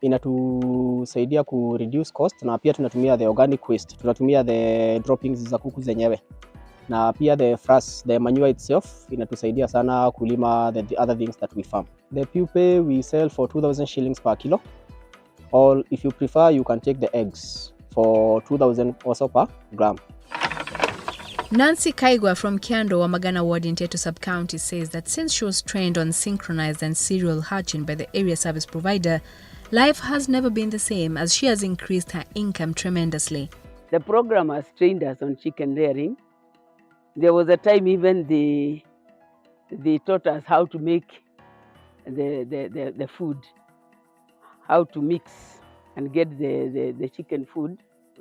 Inatusaidia ku reduce cost na pia tunatumia the organic waste. Tunatumia the droppings za kuku zenyewe. Na pia the frass, the manure itself, inatusaidia sana kulima the other things that we farm. The pupae we sell for 2,000 shillings per kilo. Or if you prefer, you can take the eggs for 2,000 also per gram. Nancy Kaigwa from Kiando, Wamagana Ward in Tetu Sub-County, says that since she was trained on synchronized and serial hatching by the area service provider, life has never been the same, as she has increased her income tremendously. The program has trained us on chicken rearing. There was a time even they taught us how to make the food. how to mix and get the chicken food.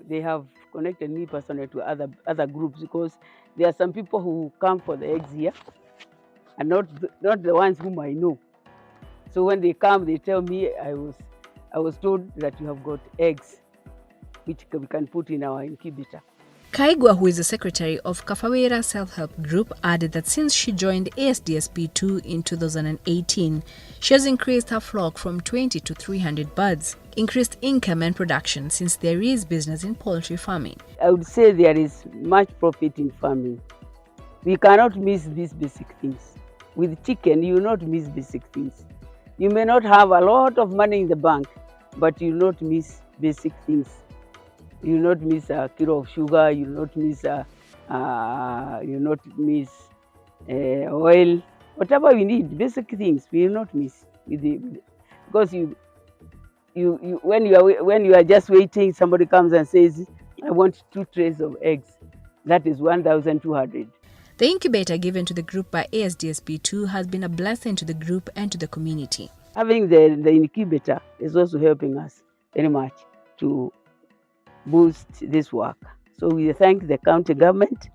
They have connected me personally to other groups, because there are some people who come for the eggs here and not the ones whom I know. So when they come, they tell me, I was told that you have got eggs which we can put in our incubator. Kaigwa, who is the secretary of Kafawera Self-Help Group, added that since she joined ASDSP II in 2018, she has increased her flock from 20 to 300 birds, increased income and production since there is business in poultry farming. I would say there is much profit in farming. We cannot miss these basic things. With chicken, you will not miss basic things. You may not have a lot of money in the bank, but you will not miss basic things. You will not miss a kilo of sugar. You will not miss oil. Whatever we need, basic things, we will not miss. Because when you are just waiting, somebody comes and says, "I want 2 trays of eggs." That is 1,200. The incubator given to the group by ASDSP II has been a blessing to the group and to the community. Having the incubator is also helping us very much to boost this work. So we thank the county government,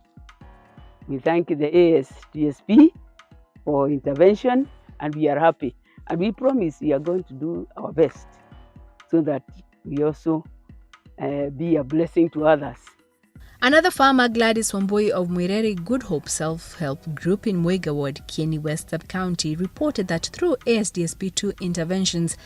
we thank the ASDSP for intervention, and we are happy. And we promise we are going to do our best so that we also be a blessing to others. Another farmer, Gladys Wambui of Nyeri Good Hope Self-Help Group in Muiga Ward, Kieni West Sub-County, reported that through ASDSP II interventions,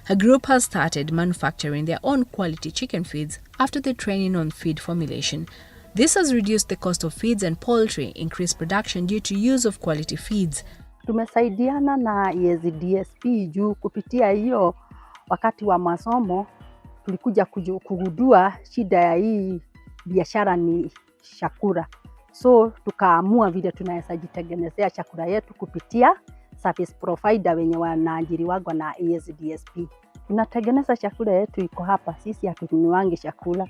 her group has started manufacturing their own quality chicken feeds after the training on feed formulation. This has reduced the cost of feeds and poultry, increased production due to use of quality feeds. Tumesaidiana na ASDSP juu kupitia hiyo wakati wa masomo tulikuja kugundua shida ya hii biashara ni chakula. So tukaamua vile tunaweza jitengenezea chakula yetu kupitia service provider wenye wanaajiriwa na ASDSP. Tunatengeneza chakula yetu iko hapa, sisi hatununuangi chakula.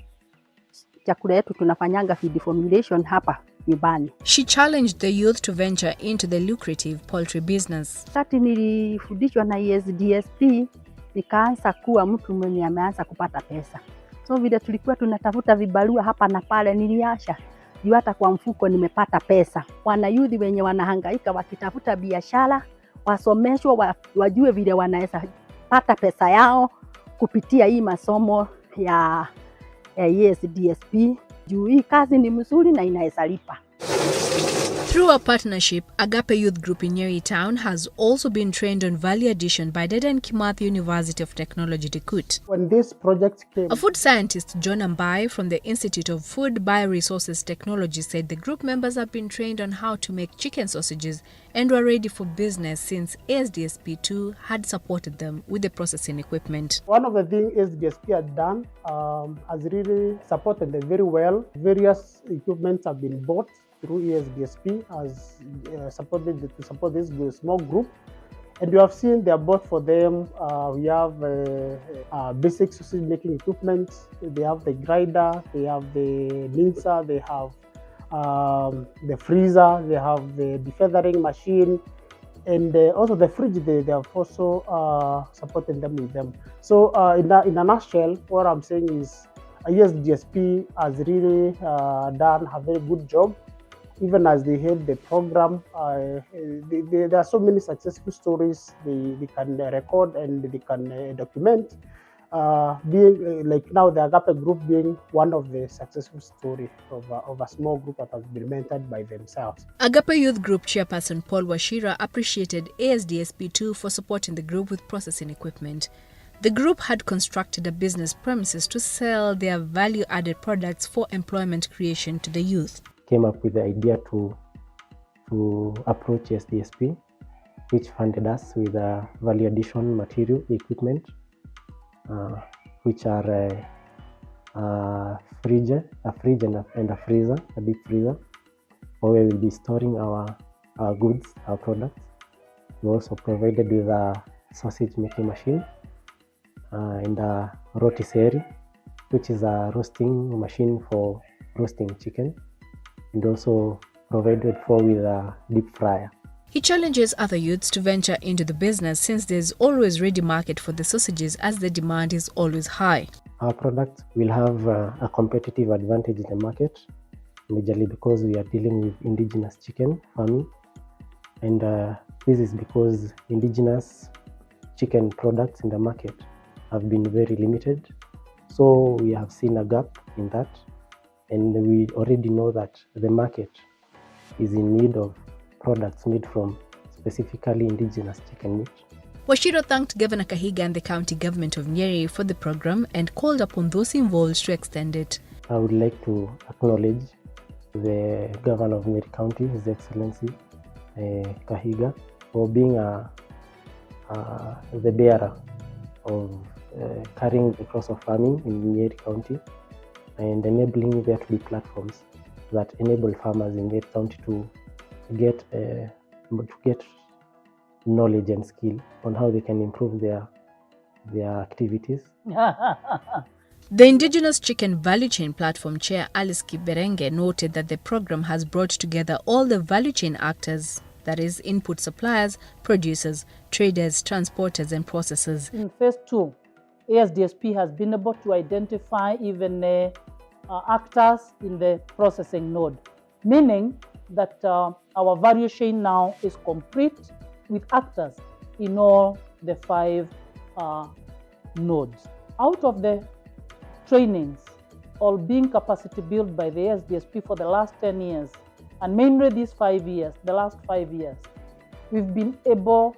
Chakula yetu tunafanyanga feed formulation hapa nyumbani. She challenged the youth to venture into the lucrative poultry business. Wakati nilifundishwa na ASDSP, nikaanza kuwa mtu mwenye ameanza kupata pesa. So vile tulikuwa tunatafuta vibarua hapa na pale, niliacha juu hata kwa mfuko nimepata pesa. Wanayuthi wenye wanahangaika wakitafuta biashara, wasomeshwa wajue vile wanaweza pata pesa yao kupitia hii masomo ya ASDSP. Juu hii kazi ni mzuri na inaweza lipa. Through a partnership, Agape Youth Group in Nyeri Town has also been trained on value addition by Dedan Kimathi University of Technology, Dikut. When this project came, a food scientist, John Ambai from the Institute of Food Bioresources Technology, said the group members have been trained on how to make chicken sausages and were ready for business since ASDSP II had supported them with the processing equipment. One of the things ASDSP had done has really supported them very well. Various equipments have been bought through ASDSP has supported to support this small group, and you have seen they are bought for them. We have basic sausage making equipment. They have the grinder, they have the mincer, they have the freezer, they have the defeathering machine, and also the fridge. They have also supported them with them. So in a nutshell, what I'm saying is ASDSP has really done a very good job. Even as they held the program, there are so many successful stories they can record and they can document. Being like now the Agape group being one of the successful stories of a small group that has been mentored by themselves. Agape Youth Group Chairperson Paul Washira appreciated ASDSP II for supporting the group with processing equipment. The group had constructed a business premises to sell their value-added products for employment creation to the youth. Came up with the idea to approach ASDSP, which funded us with value addition material equipment, which are a fridge and a freezer, a deep freezer, where we will be storing our goods, our products. We also provided with a sausage making machine and a rotisserie, which is a roasting machine for roasting chicken, and also provided with a deep fryer. He challenges other youths to venture into the business since there's always ready market for the sausages as the demand is always high. Our product will have a competitive advantage in the market, majorly because we are dealing with indigenous chicken farming, and this is because indigenous chicken products in the market have been very limited. So we have seen a gap in that, and we already know that the market is in need of products made from specifically indigenous chicken meat. Wachiro thanked Governor Kahiga and the county government of Nyeri for the program and called upon those involved to extend it. I would like to acknowledge the Governor of Nyeri County, His Excellency Kahiga, for being the bearer of carrying the cross of farming in Nyeri County and enabling there to be platforms that enable farmers in Nyeri County to get knowledge and skill on how they can improve their activities. The Indigenous Chicken Value Chain Platform Chair Alice Kiberenge noted that the program has brought together all the value chain actors, that is, input suppliers, producers, traders, transporters, and processors. In Phase II, ASDSP has been able to identify even actors in the processing node, meaning that our value chain now is complete with actors in all the 5 nodes. Out of the trainings, all being capacity built by the ASDSP for the last 10 years, and mainly these 5 years, the last 5 years, we've been able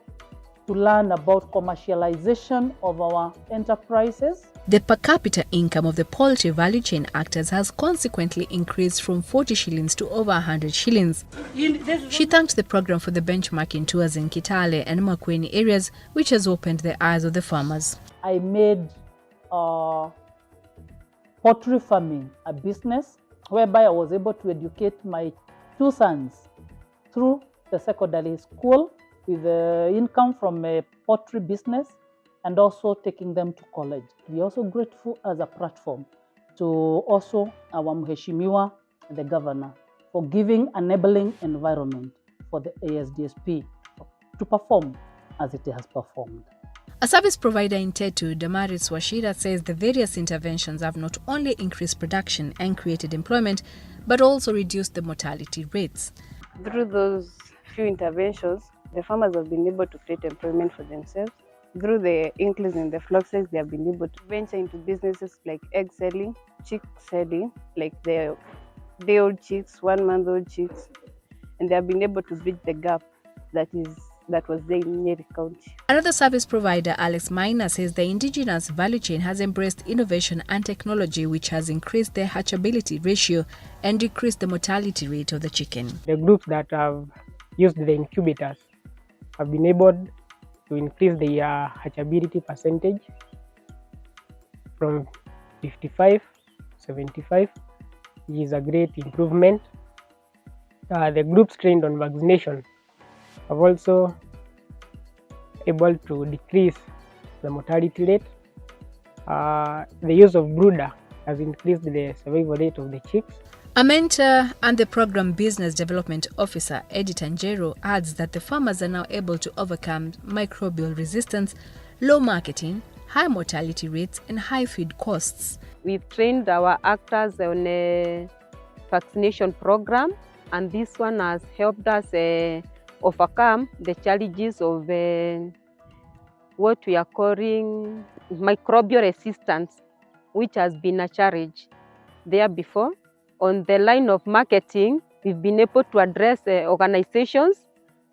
to learn about commercialization of our enterprises. The per capita income of the poultry value chain actors has consequently increased from 40 shillings to over 100 shillings. She thanked the program for the benchmarking tours in Kitale and Makueni areas, which has opened the eyes of the farmers. I made poultry farming a business whereby I was able to educate my 2 sons through the secondary school with income from a poultry business and also taking them to college. We are also grateful as a platform to also our Mheshimiwa, the governor, for giving enabling environment for the ASDSP to perform as it has performed. A service provider in Tetu, Damaris Wachira, says the various interventions have not only increased production and created employment, but also reduced the mortality rates. Through those few interventions, the farmers have been able to create employment for themselves. Through the increase in the flock size, they have been able to venture into businesses like egg selling, chick selling, like the day-old chicks, 1-month-old chicks, and they have been able to bridge the gap that was there in Nyeri County. Another service provider, Alex Maina, says the indigenous value chain has embraced innovation and technology, which has increased their hatchability ratio and decreased the mortality rate of the chicken. The groups that have used the incubators have been able to increase the hatchability percentage from 55 to 75, which is a great improvement. The groups trained on vaccination have also able to decrease the mortality rate. The use of brooder has increased the survival rate of the chicks. A mentor and the program business development officer, Eddie Tanjero, adds that the farmers are now able to overcome microbial resistance, low marketing, high mortality rates, and high feed costs. We've trained our actors on a vaccination program, and this one has helped us overcome the challenges of what we are calling microbial resistance, which has been a challenge there before. On the line of marketing, we've been able to address organizations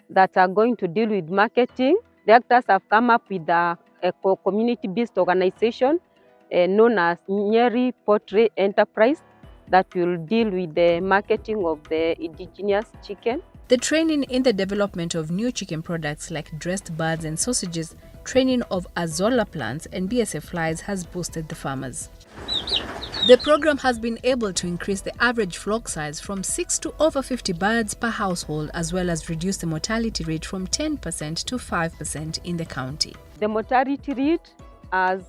that are going to deal with marketing. The actors have come up with a community-based organization known as Nyeri Poultry Enterprise that will deal with the marketing of the indigenous chicken. The training in the development of new chicken products like dressed birds and sausages, training of azolla plants and BSF flies has boosted the farmers. The program has been able to increase the average flock size from 6 to over 50 birds per household, as well as reduce the mortality rate from 10% to 5% in the county. The mortality rate as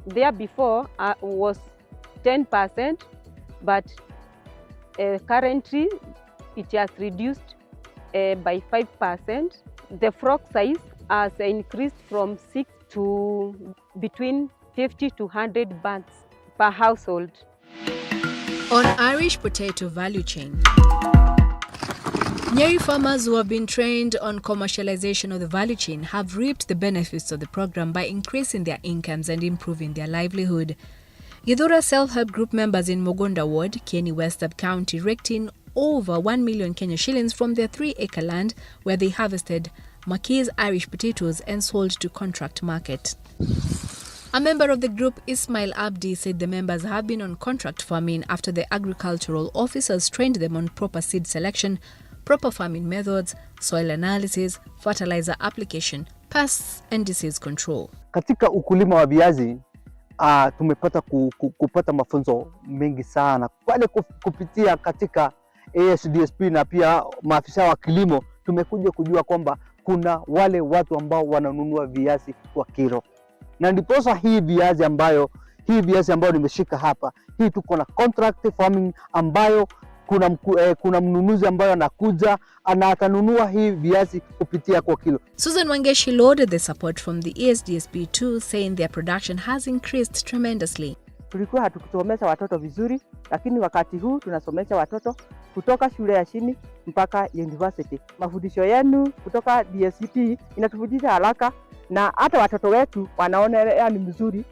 there before was 10%, but currently it has reduced by 5%. The flock size has increased from 6 to between 50 to 100 bags per household. On Irish potato value chain, Nyeri farmers who have been trained on commercialization of the value chain have reaped the benefits of the program by increasing their incomes and improving their livelihood. Githura self-help group members in Mogonda Ward, KNBS sub-county, raked in over 1 million Kenya shillings from their 3-acre land where they harvested Mackay's Irish potatoes and sold to contract market. A member of the group, Ismail Abdi, said the members have been on contract farming after the agricultural officers trained them on proper seed selection, proper farming methods, soil analysis, fertilizer application, pests and disease control. Katika ukulima wa viazi tumepata kupata mafunzo mengi sana kwani kupitia katika ASDSP na pia maafisa wa kilimo tumekuja kujua kwamba kuna wale watu ambao wananunua viazi kwa kilo, na ndiposa hii viazi ambayo nimeshika hapa, hii tuko na contract farming ambayo kuna mnunuzi ambayo anakuja atanunua hii viazi kupitia kwa kilo. Susan Wangeshi lauded the support from the ASDSP II, saying their production has increased tremendously. Tulikuwa hatukusomesha watoto vizuri, lakini wakati huu tunasomesha watoto kutoka shule ya chini mpaka university. Mafundisho yenu kutoka DSP inatufundisha haraka na hata watoto wetu wanaona ni mzuri.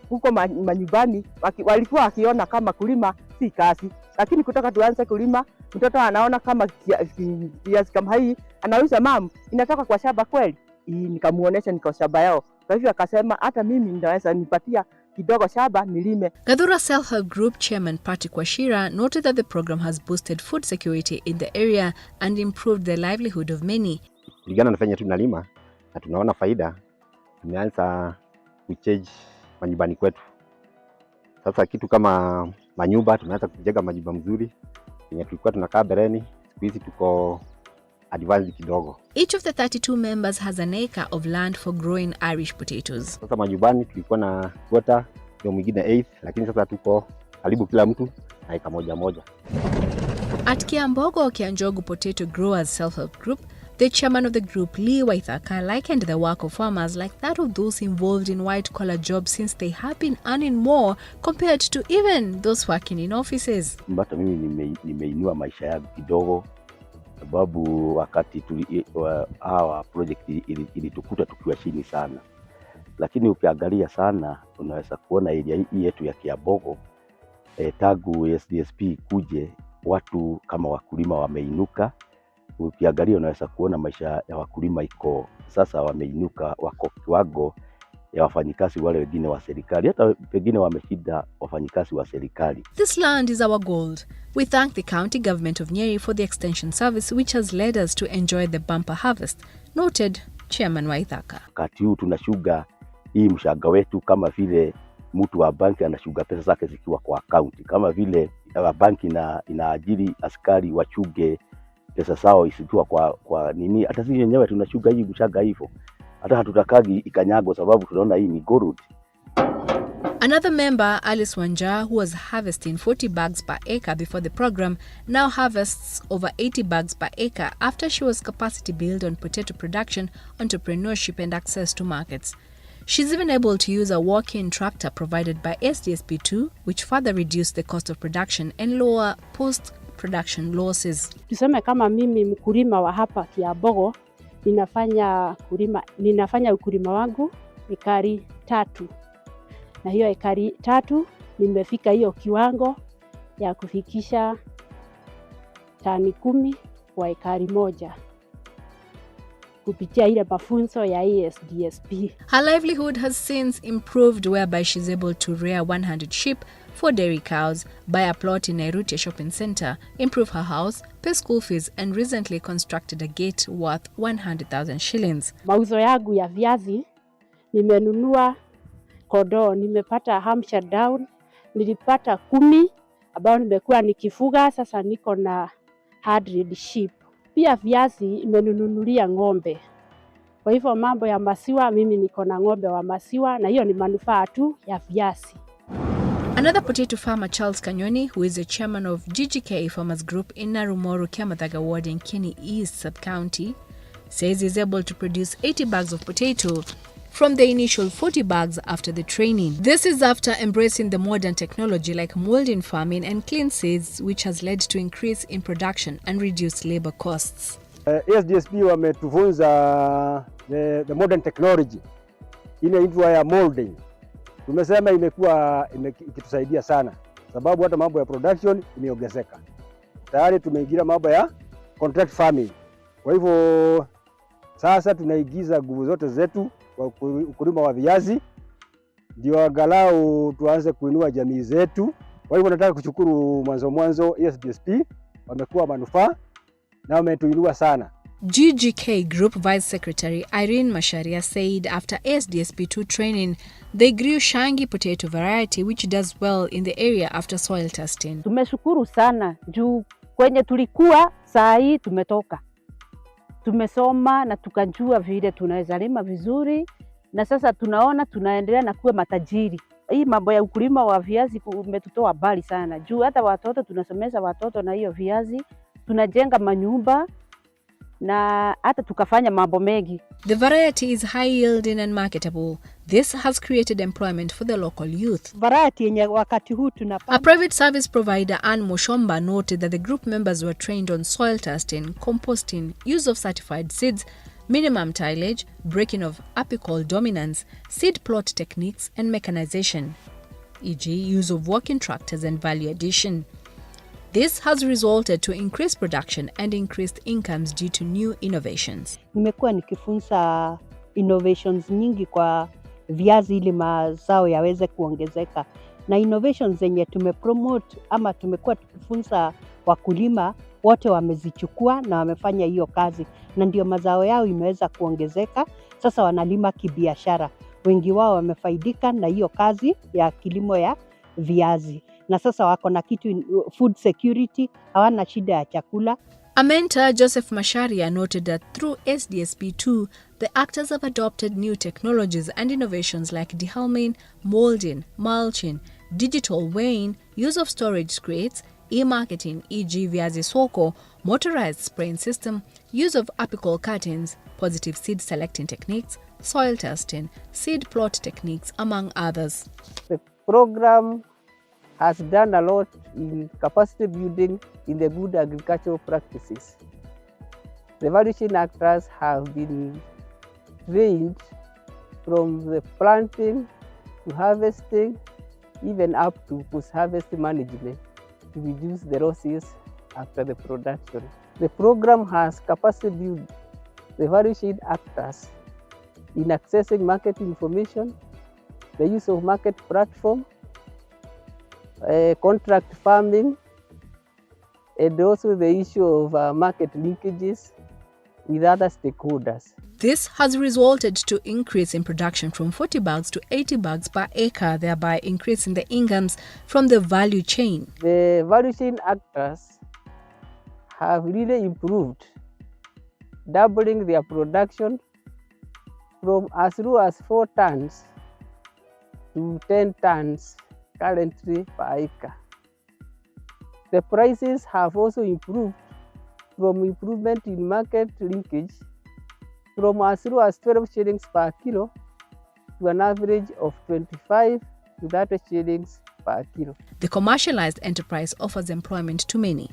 Huko manyumbani walikuwa wakiona kama kulima si kazi, lakini kutoka tuanze kulima mtoto anaona kama kiasi kama hii anauza mam inatoka kwa shamba kweli. Nikamuonesha niko shamba yao, kwa hivyo akasema hata mimi ninaweza nipatia kidogo shamba nilime. Githura Self-Help Group Chairman Patrick Washira noted that the program has boosted food security in the area and improved the livelihood of many. Kulingana na fanya tunalima na tunaona faida, tumeanza kuchange manyumbani kwetu. Sasa kitu kama manyumba tumeanza kujenga manyumba mzuri. Yenye tulikuwa tunakaa bereni, siku hizi tuko advanced kidogo. Each of the 32 members has an acre of land for growing Irish potatoes. Sasa manyumbani tulikuwa na quota, ndio mwingine 8, lakini sasa tuko karibu kila mtu na eka moja. At Kiambogo Kianjogu Potato Growers Self-Help Group, the chairman of the group, Lee Waithaka, likened the work of farmers like that of those involved in white-collar jobs since they have been earning more compared to even those working in offices. Mbata mimi nimeinua maisha yangu kidogo, sababu wakati hawa project ilitukuta tukiwa chini sana, lakini ukiangalia sana unaweza kuona area hii yetu ya Kiambogo tangu ASDSP kuje watu kama wakulima wameinuka. Ukiangalia unaweza kuona maisha ya wakulima iko sasa wameinuka, wako kiwango ya wafanyikazi wale wengine wa serikali, hata pengine wameshinda wafanyikazi wa serikali. This land is our gold. We thank the county government of Nyeri for the extension service which has led us to enjoy the bumper harvest, noted Chairman Waithaka. Wakati huu tunashuga hii mshahara wetu kama vile mtu wa banki anashuga pesa zake zikiwa kwa account, kama vile banki inaajiri askari wachuge pesa sao isikiwa kwa nini. Hata sisi wenyewe tunashuga hii mshahara hivyo, hata hatutakagi ikanyago sababu tunaona hii ni gold. Another member, Alice Wanja, who was harvesting 40 bags per acre before the program, now harvests over 80 bags per acre after she was capacity built on potato production, entrepreneurship and access to markets. She's even able to use a walk-in tractor provided by ASDSP II, which further reduced the cost of production and lower post-production losses. Tuseme kama mimi mkulima wa hapa Kiambogo, ninafanya ukulima wangu ekari 3. Na hiyo ekari 3 nimefika hiyo kiwango ya kufikisha tani 10 kwa ekari moja kupitia ile mafunzo ya ASDSP. Her livelihood has since improved, whereby she's able to rear 100 sheep, 4 dairy cows, buy a plot in Nyeri shopping center, improve her house, pay school fees and recently constructed a gate worth 100,000 shillings. Mauzo yangu ya viazi, nimenunua kondoo, nimepata Hampshire down, nilipata 10 ambao nimekuwa nikifuga, sasa niko na 100 sheep. Pia viazi imenunulia ng'ombe. Kwa hivyo mambo ya maziwa, mimi niko na ng'ombe wa maziwa na hiyo ni manufaa tu ya viazi. Another potato farmer, Charles Kanyoni, who is the chairman of GGK Farmers Group in Narumoru, Kiamathaga Ward in Kieni East Sub-County, says he's able to produce 80 bags of potato from the initial 40 bags after the training. This is after embracing the modern technology like molding farming and clean seeds, which has led to increase in production and reduced labor costs. ASDSP wametufunza the modern technology inaitwa ya molding. Tumesema imekuwa ikitusaidia sana sababu hata mambo ya production imeongezeka. Tayari tumeingia mambo ya contract farming. Kwa hivyo sasa tunaigiza nguvu zote zetu kwa ukulima wa viazi ndio angalau tuanze kuinua jamii zetu. Kwa hivyo nataka kushukuru mwanzo ASDSP wamekuwa manufaa na wametuinua sana. GGK Group Vice Secretary Irene Masharia said after ASDSP II training, they grew Shangi potato variety which does well in the area after soil testing. Tumeshukuru sana juu kwenye tulikuwa saa hii tumetoka. Tumesoma na tukajua vile tunaweza lima vizuri na sasa tunaona tunaendelea na kuwa matajiri. Hii mambo ya ukulima wa viazi umetutoa mbali sana. Juu hata watoto tunasomesha watoto na hiyo viazi, tunajenga manyumba na hata tukafanya mambo mengi. The variety is high yielding and marketable. This has created employment for the local youth. Variety yenye wakati huu tunapanda. A private service provider Ann Moshomba noted that the group members were trained on soil testing, composting, use of certified seeds, minimum tillage, breaking of apical dominance, seed plot techniques and mechanization, e.g. use of working tractors and value addition. This has resulted to increased production and increased incomes due to new innovations. Nimekuwa nikifunza innovations nyingi kwa viazi ili mazao yaweze kuongezeka. Na innovations zenye tumepromote ama tumekuwa tukifunza wakulima wote wamezichukua na wamefanya hiyo kazi. Na ndio mazao yao imeweza kuongezeka. Sasa wanalima kibiashara. Wengi wao wamefaidika na hiyo kazi ya kilimo ya viazi. Na sasa wako na kitu food security, hawana shida ya chakula. A mentor, Joseph Masharia, noted that through ASDSP II, the actors have adopted new technologies and innovations like dehelming, molding, mulching, digital weighing, use of storage crates, e-marketing, e.g. viazi soko, motorized spraying system, use of apical cuttings, positive seed selecting techniques, soil testing, seed plot techniques, among others. The program has done a lot in capacity building in the good agricultural practices. The value chain actors have been trained from the planting to harvesting, even up to post-harvest management to reduce the losses after the production. The program has capacity built the value chain actors in accessing market information, the use of market platform, contract farming, and also the issue of market linkages with other stakeholders. This has resulted to increase in production from 40 bags to 80 bags per acre, thereby increasing the incomes from the value chain. The value chain actors have really improved, doubling their production from as low as 4 tons to 10 tons currently per acre. The prices have also improved from improvement in market linkage from as low as 12 shillings per kilo to an average of 25 to 30 shillings per kilo. The commercialized enterprise offers employment to many.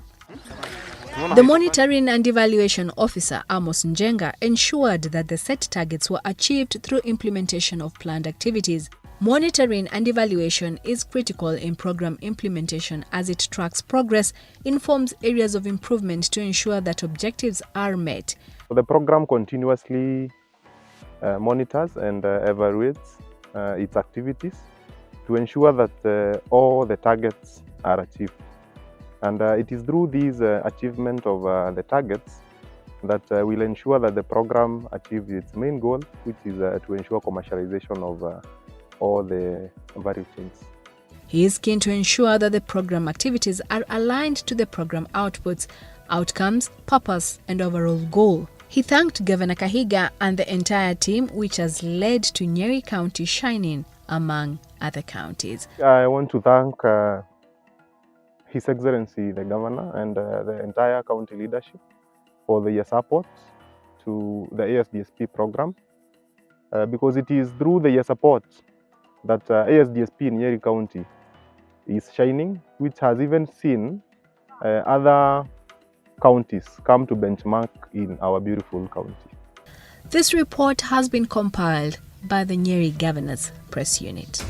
The Monitoring and Evaluation Officer, Amos Njenga, ensured that the set targets were achieved through implementation of planned activities. Monitoring and evaluation is critical in program implementation as it tracks progress, informs areas of improvement to ensure that objectives are met. The program continuously monitors and evaluates its activities to ensure that all the targets are achieved. And it is through these achievement of the targets that will ensure that the program achieves its main goal, which is to ensure commercialization of all the value chains. He is keen to ensure that the program activities are aligned to the program outputs, outcomes, purpose, and overall goal. He thanked Governor Kahiga and the entire team, which has led to Nyeri County shining among other counties. I want to thank His Excellency the Governor and the entire county leadership for their support to the ASDSP program, because it is through their support that ASDSP in Nyeri County is shining, which has even seen other counties come to benchmark in our beautiful county. This report has been compiled by the Nyeri Governor's Press Unit.